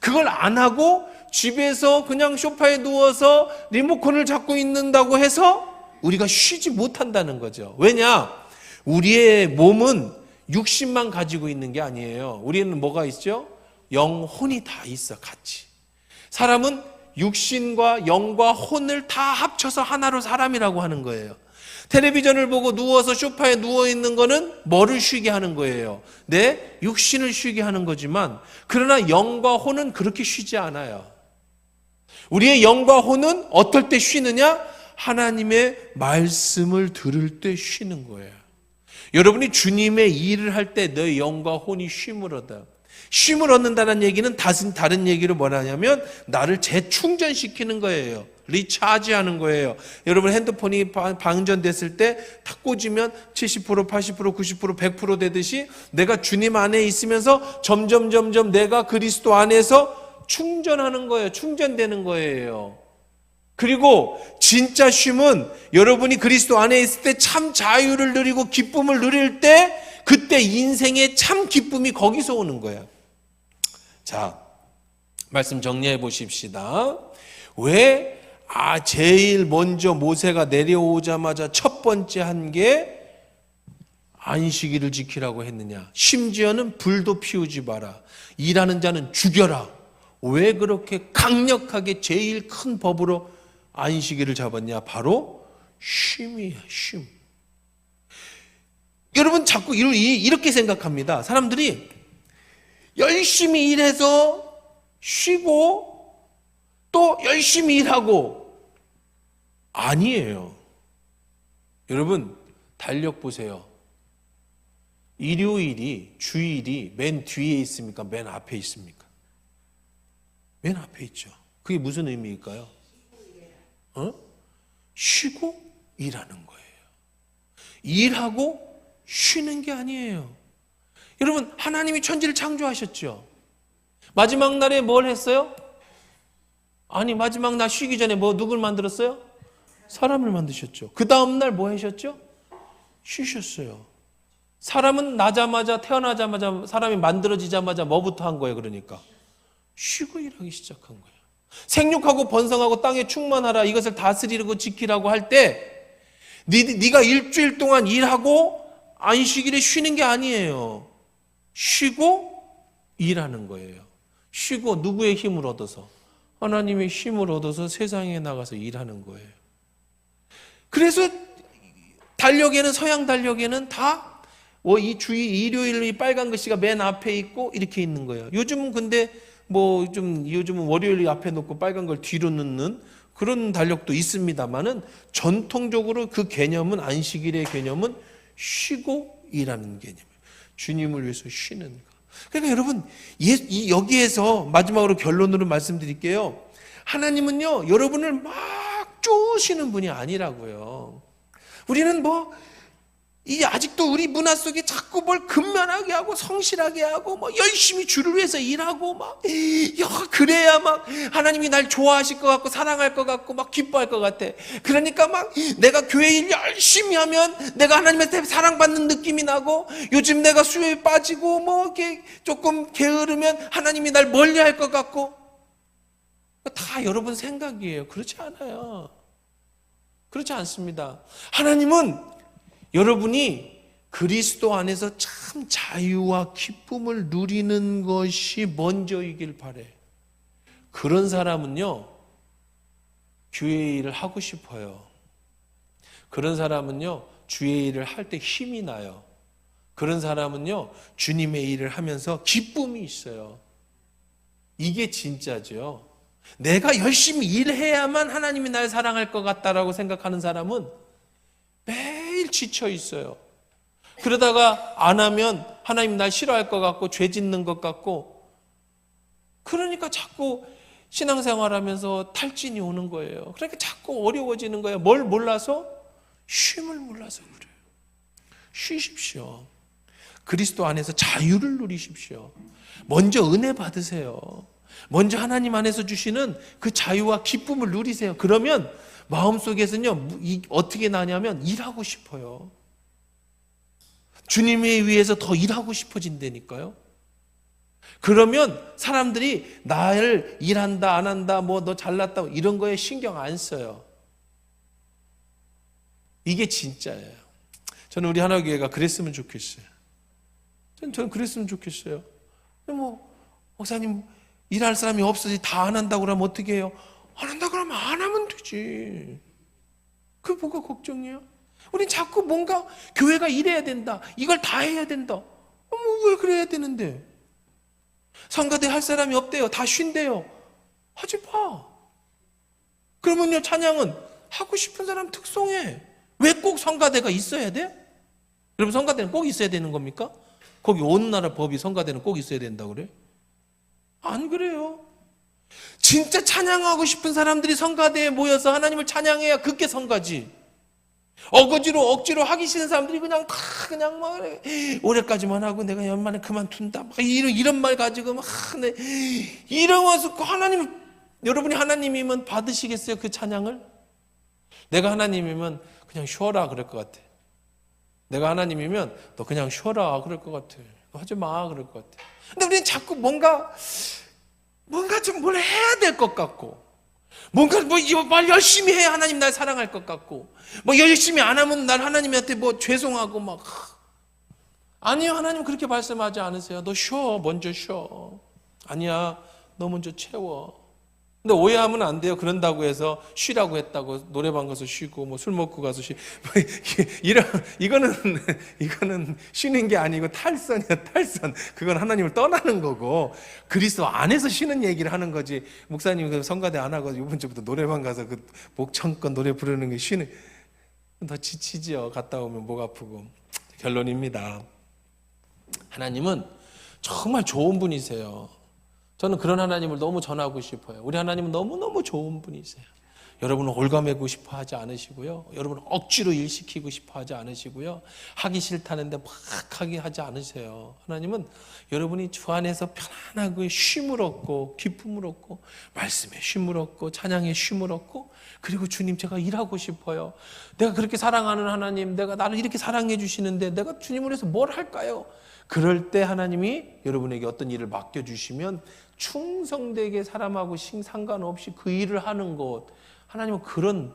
그걸 안 하고 집에서 그냥 소파에 누워서 리모컨을 잡고 있는다고 해서 우리가 쉬지 못한다는 거죠. 왜냐? 우리의 몸은 육신만 가지고 있는 게 아니에요. 우리는 뭐가 있죠? 영혼이 다 있어, 같이. 사람은 육신과 영과 혼을 다 합쳐서 하나로 사람이라고 하는 거예요. 텔레비전을 보고 누워서 소파에 누워있는 거는 뭐를 쉬게 하는 거예요? 내 육신을 쉬게 하는 거지만, 그러나 영과 혼은 그렇게 쉬지 않아요. 우리의 영과 혼은 어떨 때 쉬느냐? 하나님의 말씀을 들을 때 쉬는 거예요. 여러분이 주님의 일을 할 때 너의 영과 혼이 쉼을 얻어요. 쉼을 얻는다는 얘기는 다른 얘기로 뭐냐면 나를 재충전시키는 거예요. 리차지하는 거예요. 여러분 핸드폰이 방전됐을 때 탁 꽂으면 70%, 80%, 90%, 100% 되듯이 내가 주님 안에 있으면서 점점 내가 그리스도 안에서 충전하는 거예요. 충전되는 거예요. 그리고 진짜 쉼은 여러분이 그리스도 안에 있을 때 참 자유를 누리고 기쁨을 누릴 때, 그때 인생의 참 기쁨이 거기서 오는 거예요. 자, 말씀 정리해 보십시다. 왜 제일 먼저 모세가 내려오자마자 첫 번째 한 게 안식일을 지키라고 했느냐? 심지어는 불도 피우지 마라. 일하는 자는 죽여라. 왜 그렇게 강력하게 제일 큰 법으로 안식일을 잡았냐? 바로 쉼이에요, 쉼. 여러분 자꾸 이렇게 생각합니다. 사람들이 열심히 일해서 쉬고 또 열심히 일하고, 아니에요. 여러분 달력 보세요. 일요일이, 주일이 맨 뒤에 있습니까? 맨 앞에 있습니까? 맨 앞에 있죠. 그게 무슨 의미일까요? 쉬고 일하는 거예요. 일하고 쉬는 게 아니에요. 여러분 하나님이 천지를 창조하셨죠. 마지막 날에 뭘 했어요? 아니 마지막 날 쉬기 전에 누굴 만들었어요? 사람을 만드셨죠. 그 다음 날 뭐 하셨죠? 쉬셨어요. 사람은 태어나자마자 사람이 만들어지자마자 뭐부터 한 거예요? 그러니까 쉬고 일하기 시작한 거예요. 생육하고 번성하고 땅에 충만하라, 이것을 다스리고 지키라고 할 때 네가 일주일 동안 일하고 안식일에 쉬는 게 아니에요. 쉬고 일하는 거예요. 쉬고 누구의 힘을 얻어서? 하나님의 힘을 얻어서 세상에 나가서 일하는 거예요. 그래서 달력에는, 서양 달력에는 다 이 일요일 이 빨간 글씨가 맨 앞에 있고 이렇게 있는 거예요. 요즘은 근데 요즘은 월요일 앞에 놓고 빨간 걸 뒤로 넣는 그런 달력도 있습니다만은, 전통적으로 그 개념은, 안식일의 개념은 쉬고 일하는 개념이에요. 주님을 위해서 쉬는 거. 그러니까 여러분 여기에서 마지막으로 결론으로 말씀드릴게요. 하나님은요 여러분을 막 쪼으시는 분이 아니라고요. 우리는 아직도 우리 문화 속에 자꾸 뭘 근면하게 하고 성실하게 하고 열심히 주를 위해서 일하고 그래야 하나님이 날 좋아하실 것 같고 사랑할 것 같고 기뻐할 것 같아. 그러니까 내가 교회 일 열심히 하면 내가 하나님한테 사랑받는 느낌이 나고, 요즘 내가 수요에 빠지고 이렇게 조금 게으르면 하나님이 날 멀리할 것 같고. 다 여러분 생각이에요. 그렇지 않아요. 그렇지 않습니다. 하나님은 여러분이 그리스도 안에서 참 자유와 기쁨을 누리는 것이 먼저이길 바래. 그런 사람은요 교회 일을 하고 싶어요. 그런 사람은요 주의 일을 할 때 힘이 나요. 그런 사람은요 주님의 일을 하면서 기쁨이 있어요. 이게 진짜죠. 내가 열심히 일해야만 하나님이 날 사랑할 것 같다라고 생각하는 사람은 매일 지쳐 있어요. 그러다가 안 하면 하나님 날 싫어할 것 같고 죄 짓는 것 같고, 그러니까 자꾸 신앙생활하면서 탈진이 오는 거예요. 그러니까 자꾸 어려워지는 거예요. 뭘 몰라서? 쉼을 몰라서 그래요. 쉬십시오. 그리스도 안에서 자유를 누리십시오. 먼저 은혜 받으세요. 먼저 하나님 안에서 주시는 그 자유와 기쁨을 누리세요. 그러면 마음속에서는요 어떻게 나냐면 일하고 싶어요. 주님에 위해서 더 일하고 싶어진다니까요. 그러면 사람들이 나를 일한다 안 한다 너 잘났다 이런 거에 신경 안 써요. 이게 진짜예요. 저는 우리 하나교회가 그랬으면 좋겠어요. 저는 그랬으면 좋겠어요. 목사님 일할 사람이 없어서 다 안 한다고 그러면 어떻게 해요? 안 한다 그러면 안 하면 되지. 그게 뭐가 걱정이에요? 우린 자꾸 뭔가 교회가 이래야 된다, 이걸 다 해야 된다. 왜 그래야 되는데? 성가대 할 사람이 없대요. 다 쉰대요. 하지 마. 그러면요 찬양은 하고 싶은 사람 특송해. 왜 꼭 성가대가 있어야 돼? 여러분 성가대는 꼭 있어야 되는 겁니까? 거기 온 나라 법이 성가대는 꼭 있어야 된다고 그래? 안 그래요. 진짜 찬양하고 싶은 사람들이 성가대에 모여서 하나님을 찬양해야 그게 성가지. 억지로 하기 싫은 사람들이 그냥 올해까지만 하고 내가 연말에 그만둔다 이런 말 가지고 이러면서 여러분이 하나님이면 받으시겠어요? 그 찬양을? 내가 하나님이면 그냥 쉬어라 그럴 것 같아. 내가 하나님이면 너 그냥 쉬어라 그럴 것 같아. 너 하지 마 그럴 것 같아. 근데 우리는 자꾸 뭔가 뭔가 좀 뭘 해야 될 것 같고, 뭔가 이거 말 열심히 해야 하나님 날 사랑할 것 같고, 열심히 안 하면 날 하나님한테 죄송하고 아니요, 하나님 그렇게 말씀하지 않으세요. 너 쉬어, 먼저 쉬어. 아니야, 너 먼저 채워. 근데 오해하면 안 돼요. 그런다고 해서 쉬라고 했다고 노래방 가서 쉬고 술 먹고 가서 쉬고 이거는 쉬는 게 아니고 탈선이야, 탈선. 그건 하나님을 떠나는 거고, 그리스도 안에서 쉬는 얘기를 하는 거지. 목사님 그 성가대 안 하고 이번 주부터 노래방 가서 그 목청껏 노래 부르는 게 쉬는, 더 지치지요. 갔다 오면 목 아프고. 결론입니다. 하나님은 정말 좋은 분이세요. 저는 그런 하나님을 너무 전하고 싶어요. 우리 하나님은 너무너무 좋은 분이세요. 여러분은 올가매고 싶어 하지 않으시고요. 여러분은 억지로 일시키고 싶어 하지 않으시고요. 하기 싫다는데 막 하게 하지 않으세요. 하나님은 여러분이 주 안에서 편안하고 쉼을 얻고 기쁨을 얻고 말씀에 쉼을 얻고 찬양에 쉼을 얻고, 그리고 주님 제가 일하고 싶어요. 내가 그렇게 사랑하는 하나님, 내가 나를 이렇게 사랑해 주시는데 내가 주님을 위해서 뭘 할까요? 그럴 때 하나님이 여러분에게 어떤 일을 맡겨주시면 충성되게 사람하고 상관없이 그 일을 하는 것, 하나님은 그런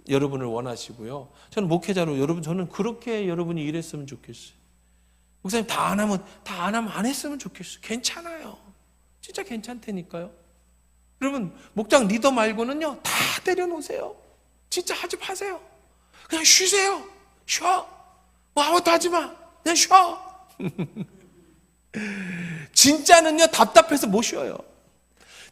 여러분을 원하시고요. 저는 목회자로 저는 그렇게 여러분이 일했으면 좋겠어요. 목사님 다 안 하면 안 했으면 좋겠어요. 괜찮아요. 진짜 괜찮다니까요. 여러분 목장 리더 말고는요 다 때려놓으세요. 진짜 하지 마세요. 그냥 쉬세요. 쉬어. 아무것도 하지 마. 그냥 쉬어. 진짜는요 답답해서 못 쉬어요.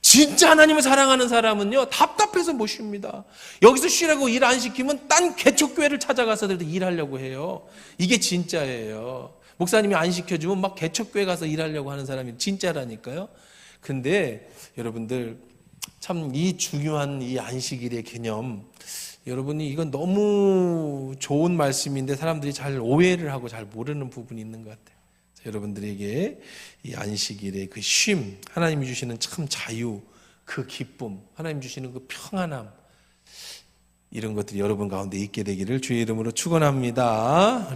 진짜 하나님을 사랑하는 사람은요 답답해서 못 쉽니다. 여기서 쉬라고 일 안 시키면 딴 개척교회를 찾아가서 일하려고 해요. 이게 진짜예요. 목사님이 안 시켜주면 막 개척교회 가서 일하려고 하는 사람이 진짜라니까요. 근데 여러분들 참 이 중요한 이 안식일의 개념, 여러분이 이건 너무 좋은 말씀인데 사람들이 잘 오해를 하고 잘 모르는 부분이 있는 것 같아요. 여러분들에게 이 안식일의 그 쉼, 하나님이 주시는 참 자유, 그 기쁨, 하나님 주시는 그 평안함, 이런 것들이 여러분 가운데 있게 되기를 주의 이름으로 축원합니다.